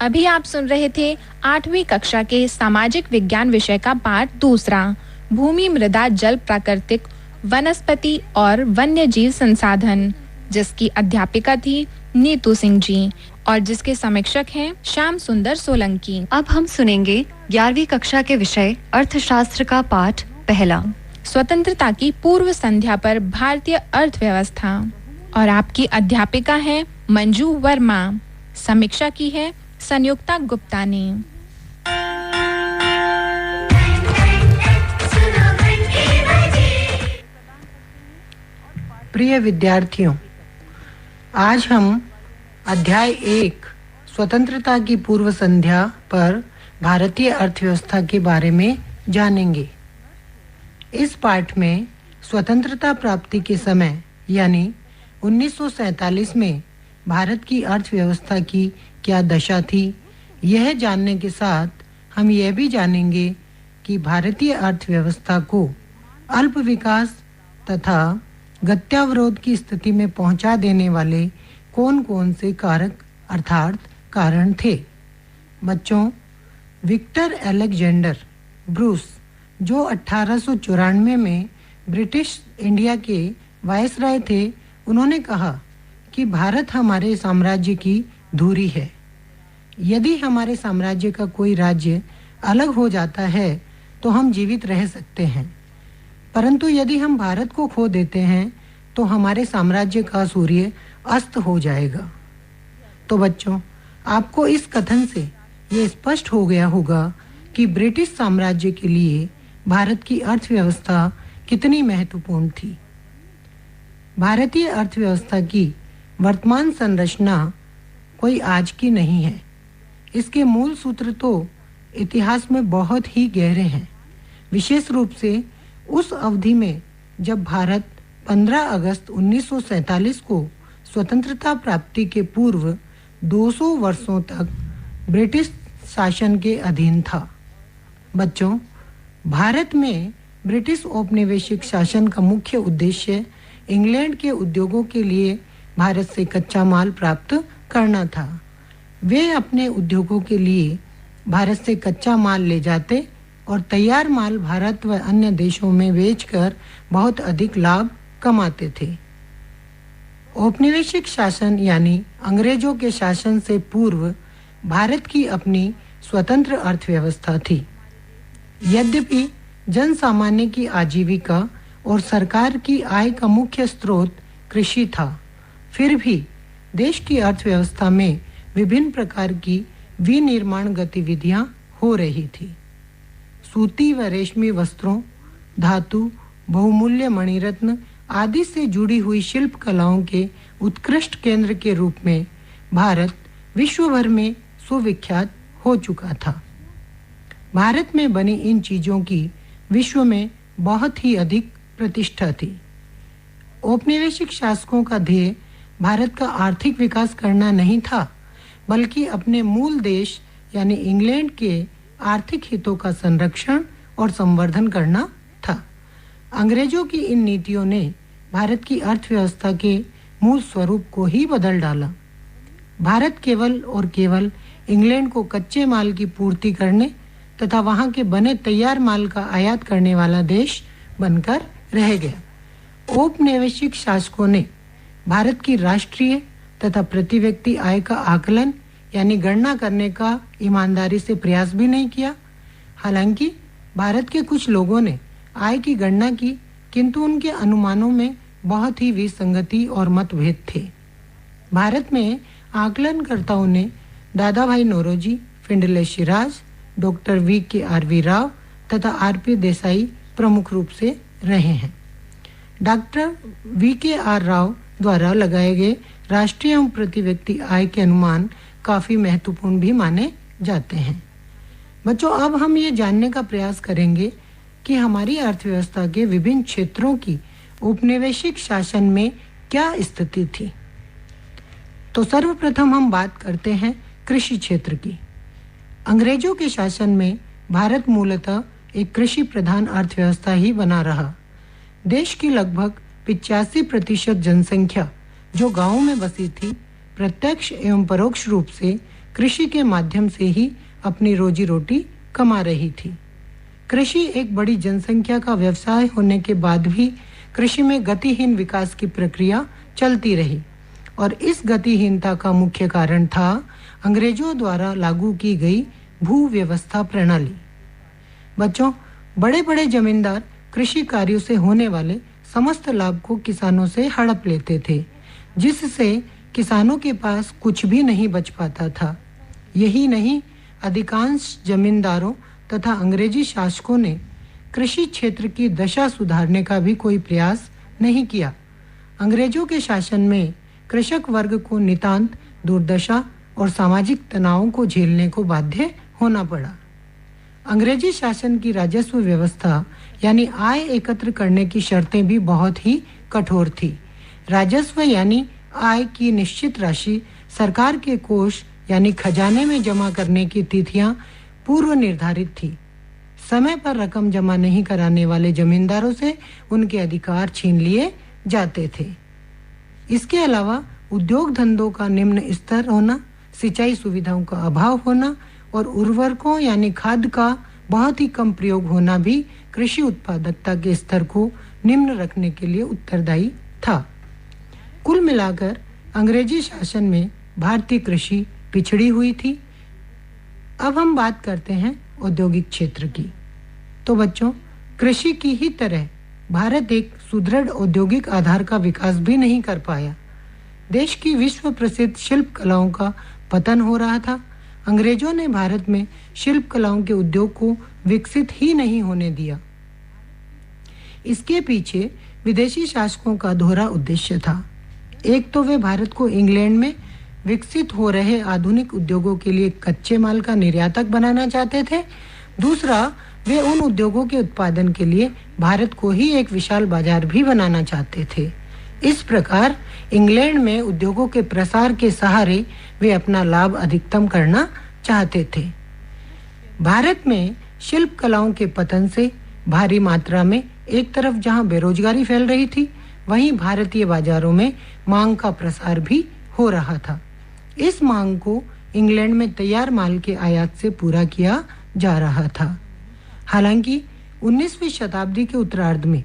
अभी आप सुन रहे थे 8वीं कक्षा के सामाजिक विज्ञान विषय का पाठ दूसरा, भूमि, मृदा, जल, प्राकृतिक, वनस्पति और वन्य जीव संसाधन, जिसकी अध्यापिका थी नीतू सिंह जी और जिसके समीक्षक हैं श्याम सुंदर सोलंकी। अब हम सुनेंगे 11वीं कक्षा के विषय अर्थशास्त्र का पाठ पहला, स्वतंत्रता की पूर्व संध्या पर भारतीय अर्थव्यवस्था, और आपकी अध्यापिका है मंजू वर्मा। समीक्षा की है संयुक्ता गुप्ता ने। प्रिय विद्यार्थियों, आज हम अध्याय 1 स्वतंत्रता की पूर्व संध्या पर भारतीय अर्थव्यवस्था के बारे में जानेंगे। इस पाठ में स्वतंत्रता प्राप्ति के समय यानी 1947 में भारत की अर्थव्यवस्था की क्या दशा थी, यह जानने के साथ हम यह भी जानेंगे कि भारतीय अर्थव्यवस्था को अल्प विकास तथा गत्यावरोध की स्थिति में पहुंचा देने वाले कौन कौन से कारक अर्थात कारण थे। बच्चों, विक्टर अलेक्जेंडर ब्रूस, जो 1894 में ब्रिटिश इंडिया के वायसराय थे, उन्होंने कहा कि भारत हमारे साम्राज्य की धुरी है। यदि हमारे साम्राज्य का कोई राज्य अलग हो जाता है तो हम जीवित रह सकते हैं, परंतु यदि हम भारत को खो देते हैं तो हमारे साम्राज्य का सूर्य अस्त हो जाएगा। तो बच्चों, आपको इस कथन से ये स्पष्ट हो गया होगा कि ब्रिटिश साम्राज्य के लिए भारत की अर्थव्यवस्था कितनी महत्वपूर्ण थी। भारतीय अर्थव्यवस्था की वर्तमान संरचना कोई आज की नहीं है। इसके मूल सूत्र तो इतिहास में बहुत ही गहरे हैं, विशेष रूप से उस अवधि में जब भारत 15 अगस्त 1947 को स्वतंत्रता प्राप्ति के पूर्व 200 वर्षों तक ब्रिटिश शासन के अधीन था। बच्चों, भारत में ब्रिटिश औपनिवेशिक शासन का मुख्य उद्देश्य इंग्लैंड के उद्योगों के लिए भारत से कच्चा माल प्राप्त करना था। वे अपने उद्योगों के लिए भारत से कच्चा माल ले जाते और तैयार माल भारत व अन्य देशों में बेचकर बहुत अधिक लाभ कमाते थे। औपनिवेशिक शासन यानी अंग्रेजों के शासन से पूर्व भारत की अपनी स्वतंत्र अर्थव्यवस्था थी। यद्यपि जन सामान्य की आजीविका और सरकार की आय का मुख्य स्रोत कृषि था, फिर भी देश की अर्थव्यवस्था में विभिन्न प्रकार की विनिर्माण गतिविधियां हो रही थी। सूती व रेशमी वस्त्रों, धातु, बहुमूल्य मणिरत्न आदि से जुड़ी हुई शिल्प कलाओं के उत्कृष्ट केंद्र के रूप में भारत विश्व भर में सुविख्यात हो चुका था। भारत में बनी इन चीजों की विश्व में बहुत ही अधिक प्रतिष्ठा थी। औपनिवेशिक शासकों का ध्येय भारत का आर्थिक विकास करना नहीं था, बल्कि अपने मूल देश यानी इंग्लैंड के आर्थिक हितों का संरक्षण और संवर्धन करना था। अंग्रेजों की इन नीतियों ने भारत की अर्थव्यवस्था के मूल स्वरूप को ही बदल डाला। भारत केवल और केवल इंग्लैंड को कच्चे माल की पूर्ति करने तथा वहां के बने तैयार माल का आयात करने वाला देश बनकर रह गया। औपनिवेशिक शासकों ने भारत की राष्ट्रीय तथा प्रति व्यक्ति आय का आकलन यानी गणना करने का ईमानदारी से प्रयास भी नहीं किया। हालांकि भारत के कुछ लोगों ने आय की गणना की, किंतु उनके अनुमानों में बहुत ही विसंगति और मतभेद थे। भारत में आकलनकर्ताओं ने Dadabhai Naoroji, Findlay Shirras, doctor V.K.R.V. Rao तथा R.P. देसाई प्रमुख रूप से रहे हैं। Doctor V.K.R. राव द्वारा लगाए गए राष्ट्रीय एवं प्रति व्यक्ति आय के अनुमान काफी महत्वपूर्ण भी माने जाते हैं। बच्चों, अब हम ये जानने का प्रयास करेंगे कि हमारी अर्थव्यवस्था के विभिन्न क्षेत्रों की औपनिवेशिक शासन में क्या स्थिति थी। तो सर्वप्रथम हम बात करते हैं कृषि क्षेत्र की। अंग्रेजों के शासन में भारत मूलतः एक कृषि प्रधान अर्थव्यवस्था ही बना रहा। देश की लगभग 85% जनसंख्या जो गांवों में बसी थी, प्रत्यक्ष एवं परोक्ष रूप से कृषि के माध्यम से ही अपनी रोजी रोटी कमा रही थी। कृषि एक बड़ी जनसंख्या का व्यवसाय होने के बाद भी कृषि में गतिहीन विकास की प्रक्रिया चलती रही और इस गतिहीनता का मुख्य कारण था अंग्रेजों द्वारा लागू की गई भू व्यवस्था प्रणाली। बच्चों, बड़े बड़े जमींदार कृषि कार्यों से होने वाले समस्त लाभ को किसानों से हड़प लेते थे, जिससे किसानों के पास कुछ भी नहीं बच पाता था। यही नहीं, अधिकांश जमींदारों तथा अंग्रेजी शासकों ने कृषि क्षेत्र की दशा सुधारने का भी कोई प्रयास नहीं किया। अंग्रेजों के शासन में कृषक वर्ग को नितांत दुर्दशा और सामाजिक तनावों को झेलने को बाध्य होना पड़ा। अंग्रेजी शासन की राजस्व व्यवस्था यानी आय एकत्र करने की शर्तें भी बहुत ही कठोर थी। राजस्व यानी आय की निश्चित राशि सरकार के कोष यानी खजाने में जमा करने की तिथियां पूर्व निर्धारित थी। समय पर रकम जमा नहीं कराने वाले जमींदारों से उनके अधिकार छीन लिए जाते थे। इसके अलावा उद्योग धंधों का निम्न स्तर होना, सिंचाई सुविधाओं का अभाव होना और उर्वरकों यानी खाद का बहुत ही कम प्रयोग होना भी कृषि उत्पादकता के स्तर को निम्न रखने के लिए उत्तरदायी था। कुल मिलाकर अंग्रेजी शासन में भारतीय कृषि पिछड़ी हुई थी। अब हम बात करते हैं औद्योगिक क्षेत्र की। तो बच्चों, कृषि की ही तरह भारत एक सुदृढ़ औद्योगिक आधार का विकास भी नहीं कर पाया। देश की विश्व प्रसिद्ध शिल्प कलाओं का पतन हो रहा था। अंग्रेजों ने भारत में शिल्प कलाओं के उद्योग को विकसित ही नहीं होने दिया। इसके पीछे विदेशी शासकों का दोहरा उद्देश्य था। एक तो वे भारत को इंग्लैंड में विकसित हो रहे आधुनिक उद्योगों के लिए कच्चे माल का निर्यातक बनाना चाहते थे, दूसरा वे उन उद्योगों के उत्पादन के लिए भारत को ही एक विशाल बाजार भी बनाना चाहते थे। इस प्रकार इंग्लैंड में उद्योगों के प्रसार के सहारे वे अपना लाभ अधिकतम करना चाहते थे। भारत में शिल्प कलाओं के पतन से भारी मात्रा में एक तरफ जहां बेरोजगारी फैल रही थी, वहीं भारतीय बाजारों में मांग का प्रसार भी हो रहा था। इस मांग को इंग्लैंड में तैयार माल के आयात से पूरा किया जा रहा था। हालांकि 19वीं शताब्दी के उत्तरार्ध में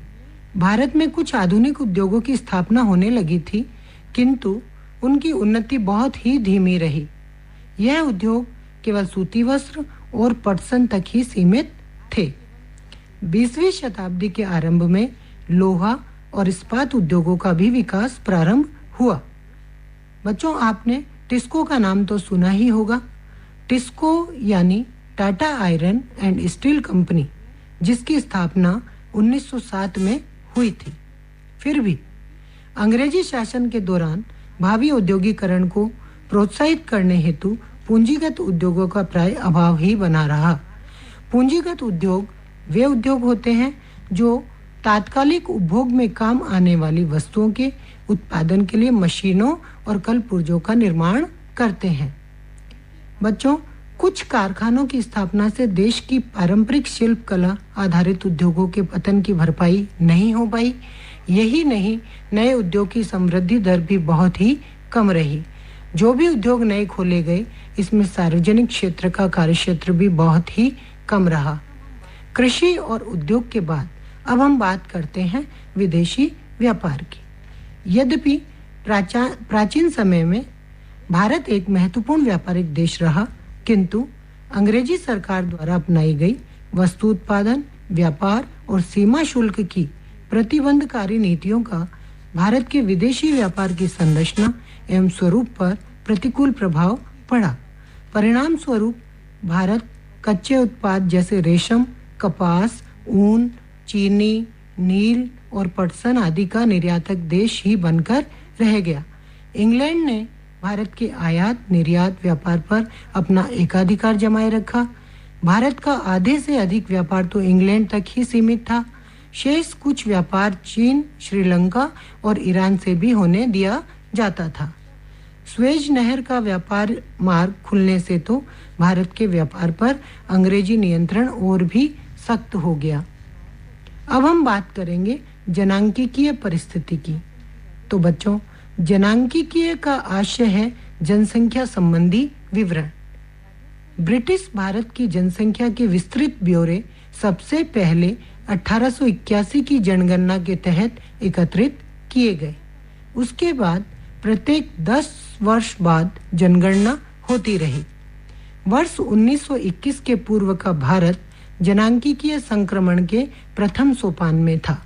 भारत में कुछ आधुनिक उद्योगों की स्थापना होने लगी थी, किंतु उनकी उन्नति बहुत ही धीमी रही। यह उद्योग केवल सूती वस्त्र और पटसन तक ही सीमित थे। 20वीं शताब्दी के आरंभ में लोहा और इस्पात उद्योगों का भी विकास प्रारंभ हुआ। बच्चों, आपने टिस्को का नाम तो सुना ही होगा। टिस्को यानी Tata iron and steel company, जिसकी स्थापना 1907 में हुई थी। फिर भी अंग्रेजी शासन के दौरान भावी औद्योगिकरण को प्रोत्साहित करने हेतु पूंजीगत उद्योगों का प्राय अभाव ही बना रहा। पूंजीगत उद्योग वे उद्योग होते हैं जो तात्कालिक उपभोग में काम आने वाली वस्तुओं के उत्पादन के लिए मशीनों और कल पुर्जों का निर्माण करते हैं। बच्चों, कुछ कारखानों की स्थापना से देश की पारंपरिक शिल्प कला आधारित उद्योगों के पतन की भरपाई नहीं हो पाई। यही नहीं, नए उद्योग की समृद्धि दर भी बहुत ही कम रही। जो भी उद्योग नए खोले गए, इसमें सार्वजनिक क्षेत्र का कार्यक्षेत्र भी बहुत ही कम रहा। कृषि और उद्योग के बाद अब हम बात करते हैं विदेशी व्यापार की। यद्यपि प्राचीन समय में भारत एक महत्वपूर्ण व्यापारिक देश रहा, किंतु अंग्रेजी सरकार द्वारा अपनाई गई वस्तु उत्पादन, व्यापार और सीमा शुल्क की प्रतिबंधकारी नीतियों का भारत के विदेशी व्यापार की संरचना एवं स्वरूप पर प्रतिकूल प्रभाव पड़ा। परिणाम स्वरूप भारत कच्चे उत्पाद जैसे रेशम, कपास, ऊन, चीनी, नील और पटसन आदि का निर्यातक देश ही बनकर रह गया। इंग्लैंड ने भारत के आयात निर्यात व्यापार पर अपना एकाधिकार जमाए रखा। भारत का आधे से अधिक व्यापार तो इंग्लैंड तक ही सीमित था। शेष कुछ व्यापार चीन, श्रीलंका और ईरान से भी होने दिया जाता था। स्वेज नहर का व्यापार मार्ग खुलने से तो भारत के व्यापार पर अंग्रेजी नियंत्रण और भी सख्त हो गया। अब हम बात करेंगे जनांकीय परिस्थिति की। तो बच्चों, जनांकीय का आशय है जनसंख्या संबंधी विवरण। ब्रिटिश भारत की जनसंख्या के विस्तृत ब्यौरे सबसे पहले 1881 की जनगणना के तहत एकत्रित किए गए। उसके बाद प्रत्येक 10 वर्ष बाद जनगणना होती रही। वर्ष 1921 के पूर्व का भारत जनांकीय संक्रमण के प्रथम सोपान में था।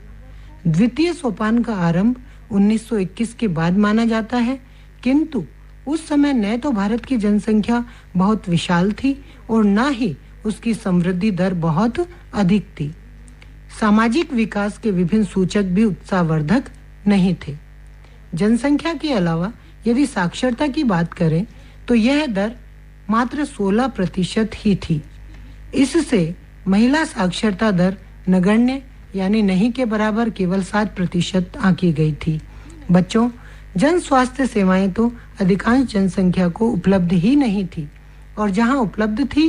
द्वितीय सोपान का आरंभ 1921 के बाद माना जाता है, किंतु उस समय न तो भारत की जनसंख्या बहुत विशाल थी और न ही उसकी समृद्धि दर बहुत अधिक थी। सामाजिक विकास के विभिन्न सूचक भी उत्साहवर्धक नहीं थे। जनसंख्या के अलावा यदि साक्षरता की बात करें तो यह दर मात्र 16% ही थी। इससे महिला साक्षरता दर नगण्य यानी नहीं के बराबर केवल 7% आंकी गई थी। बच्चों, जन स्वास्थ्य सेवाएं तो अधिकांश जनसंख्या को उपलब्ध ही नहीं थी और जहां उपलब्ध थी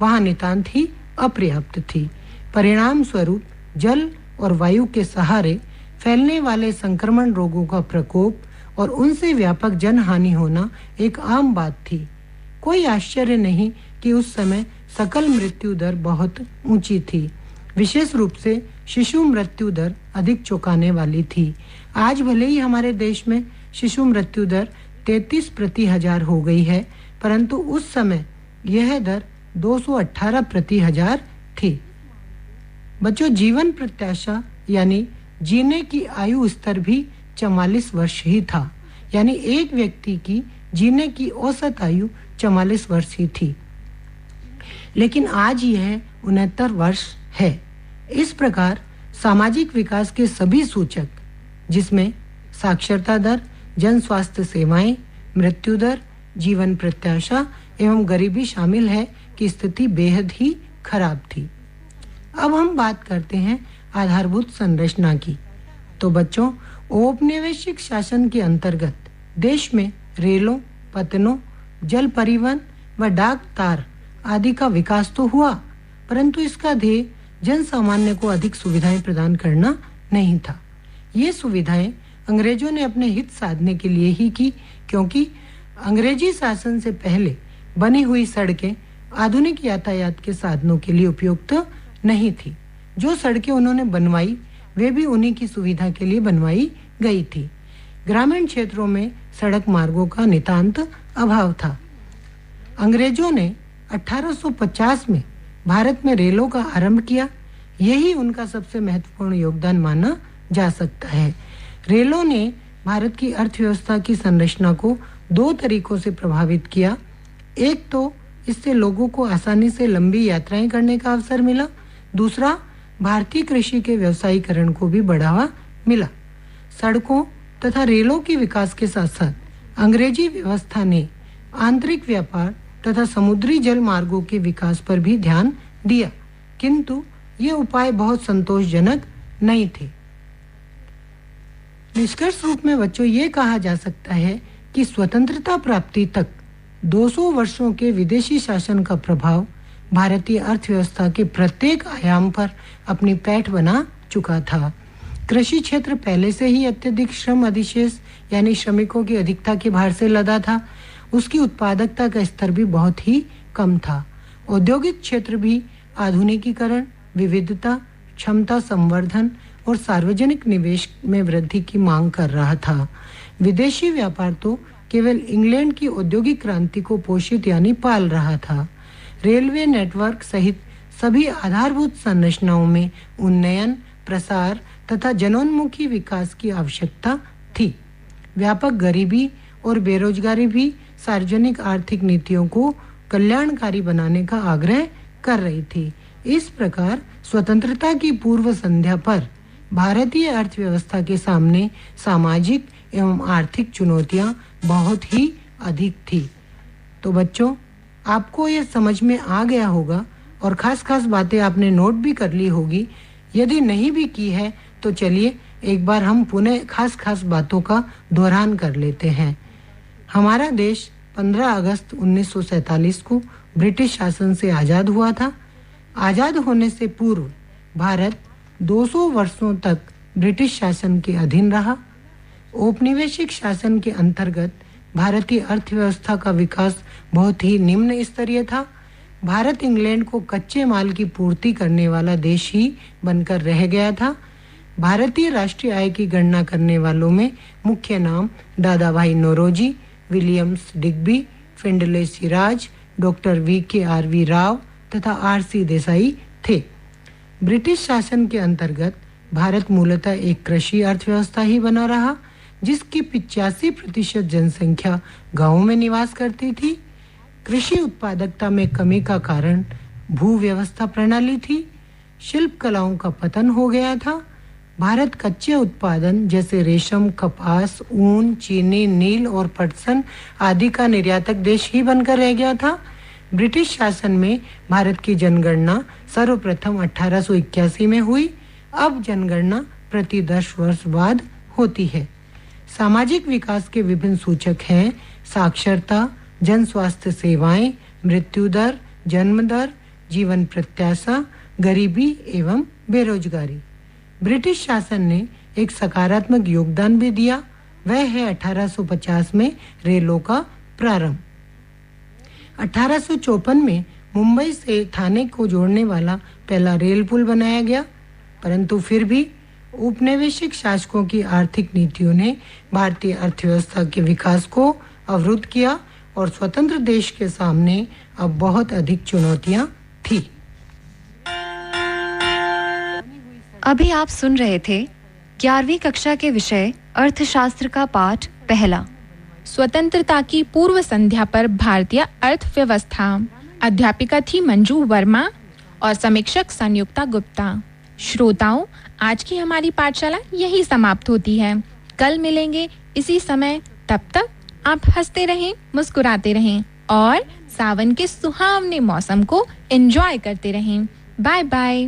वहां नितांत ही अपर्याप्त थी। परिणाम स्वरूप जल और वायु के सहारे फैलने वाले संक्रमण रोगों का प्रकोप और उनसे व्यापक जनहानि होना एक आम बात थी। कोई आश्चर्य नहीं कि उस समय सकल मृत्यु दर बहुत ऊंची थी। विशेष रूप से शिशु मृत्यु दर अधिक चौंकाने वाली थी। आज भले ही हमारे देश में शिशु मृत्यु दर 33 प्रति हजार हो गई है, परंतु उस समय यह दर 218 प्रति हजार थी। बच्चों, जीवन प्रत्याशा यानी जीने की आयु स्तर भी 44 वर्ष ही था, यानी एक व्यक्ति की जीने की औसत आयु 44 वर्ष ही थी, लेकिन आज यह 69 वर्ष है। इस प्रकार सामाजिक विकास के सभी सूचक, जिसमें साक्षरता दर, जन स्वास्थ्य सेवाएं, मृत्यु दर, जीवन प्रत्याशा एवं गरीबी शामिल है, की स्थिति बेहद ही खराब थी। अब हम बात करते हैं आधारभूत संरचना की। तो बच्चों, औपनिवेशिक शासन के अंतर्गत देश में रेलों, पतनों, जल परिवहन व डाक तार आदि का विकास तो हुआ, परंतु इसका ध्येय जन सामान्य को अधिक सुविधाएं प्रदान करना नहीं था। ये सुविधाएं अंग्रेजों ने अपने हित साधने के लिए ही की, क्योंकि अंग्रेजी शासन से पहले बनी हुई सड़कें आधुनिक यातायात के साधनों के लिए उपयुक्त नहीं थी। जो सड़कें उन्होंने बनवाई वे भी उन्हीं की सुविधा के लिए बनवाई गई थी। ग्रामीण क्षेत्रों में सड़क मार्गों का नितांत अभाव था। अंग्रेजों ने 1850 में भारत में रेलों का आरंभ किया। यही उनका सबसे महत्वपूर्ण योगदान माना जा सकता है। रेलों ने भारत की अर्थव्यवस्था की संरचना को 2 तरीकों से प्रभावित किया। एक तो इससे लोगों को आसानी से लंबी यात्राएं करने का अवसर मिला, दूसरा भारतीय कृषि के व्यवसायीकरण को भी बढ़ावा मिला। सड़कों तथा रेलों के विकास के साथ साथ अंग्रेजी व्यवस्था ने आंतरिक व्यापार तथा समुद्री जल मार्गों के विकास पर भी ध्यान दिया, किंतु ये उपाय बहुत संतोषजनक नहीं थे। निष्कर्ष रूप में बच्चों, ये कहा जा सकता है कि स्वतंत्रता प्राप्ति तक 200 वर्षों के विदेशी शासन का प्रभाव भारतीय अर्थव्यवस्था के प्रत्येक आयाम पर अपनी पैठ बना चुका था। कृषि क्षेत्र पहले से ही अत्यधिक श्रम अधिशेष यानी श्रमिकों की अधिकता के भार से लदा था। उसकी उत्पादकता का स्तर भी बहुत ही कम था। औद्योगिक क्षेत्र भी आधुनिकीकरण, विविधता, क्षमता संवर्धन और सार्वजनिक निवेश में वृद्धि की मांग कर रहा था। विदेशी व्यापार तो केवल इंग्लैंड की औद्योगिक क्रांति को पोषित यानी पाल रहा था। रेलवे नेटवर्क सहित सभी आधारभूत संरचनाओं में उन्नयन, प्रसार तथा जनोन्मुखी विकास की आवश्यकता थी। व्यापक गरीबी और बेरोजगारी भी सार्वजनिक आर्थिक नीतियों को कल्याणकारी बनाने का आग्रह कर रही थी। इस प्रकार स्वतंत्रता की पूर्व संध्या पर भारतीय अर्थव्यवस्था के सामने सामाजिक एवं आर्थिक चुनौतियां बहुत ही अधिक थी। तो बच्चों, आपको यह समझ में आ गया होगा और खास बातें आपने नोट भी कर ली होगी। यदि नहीं भी की है तो चलिए एक बार हम पुनः खास बातों का दोहरान कर लेते हैं। हमारा देश 15 अगस्त 1947 को ब्रिटिश शासन से आज़ाद हुआ था। आज़ाद होने से पूर्व भारत 200 वर्षों तक ब्रिटिश शासन के अधीन रहा। औपनिवेशिक शासन के अंतर्गत भारतीय अर्थव्यवस्था का विकास बहुत ही निम्न स्तरीय था। भारत इंग्लैंड को कच्चे माल की पूर्ति करने वाला देश ही बनकर रह गया था। भारतीय राष्ट्रीय आय की गणना करने वालों में मुख्य नाम Dadabhai Naoroji, Williams Digby, Findlay Shirras, doctor VKRV Rao तथा RC देसाई थे। ब्रिटिश शासन के अंतर्गत भारत मूलतः एक कृषि अर्थव्यवस्था ही बना रहा, जिसकी 85% जनसंख्या गांवों में निवास करती थी। कृषि उत्पादकता में कमी का कारण भूव्यवस्था प्रणाली थी। शिल्प कलाओं का पतन हो गया था। भारत कच्चे उत्पादन जैसे रेशम, कपास, ऊन, चीनी, नील और पटसन आदि का निर्यातक देश ही बनकर रह गया था। ब्रिटिश शासन में भारत की जनगणना सर्वप्रथम 1881 में हुई। अब जनगणना प्रति 10 वर्ष बाद होती है। सामाजिक विकास के विभिन्न सूचक हैं साक्षरता, जन स्वास्थ्य सेवाएं, मृत्यु दर, जन्म दर, जीवन प्रत्याशा, गरीबी एवं बेरोजगारी। ब्रिटिश शासन ने एक सकारात्मक योगदान भी दिया, वह है 1850 में रेलों का प्रारंभ। 1854 में मुंबई से थाने को जोड़ने वाला पहला रेल पुल बनाया गया, परंतु फिर भी औपनिवेशिक शासकों की आर्थिक नीतियों ने भारतीय अर्थव्यवस्था के विकास को अवरुद्ध किया और स्वतंत्र देश के सामने अब बहुत अधिक चुनौतियां थी। अभी आप सुन रहे थे 11वीं कक्षा के विषय अर्थशास्त्र का पाठ पहला, स्वतंत्रता की पूर्व संध्या पर भारतीय अर्थव्यवस्था। अध्यापिका थी मंजू वर्मा और समीक्षक संयुक्ता गुप्ता। श्रोताओं, आज की हमारी पाठशाला यही समाप्त होती है। कल मिलेंगे इसी समय। तब तक आप हंसते रहें, मुस्कुराते रहें और सावन के सुहावने मौसम को एंजॉय करते रहें। Bye bye.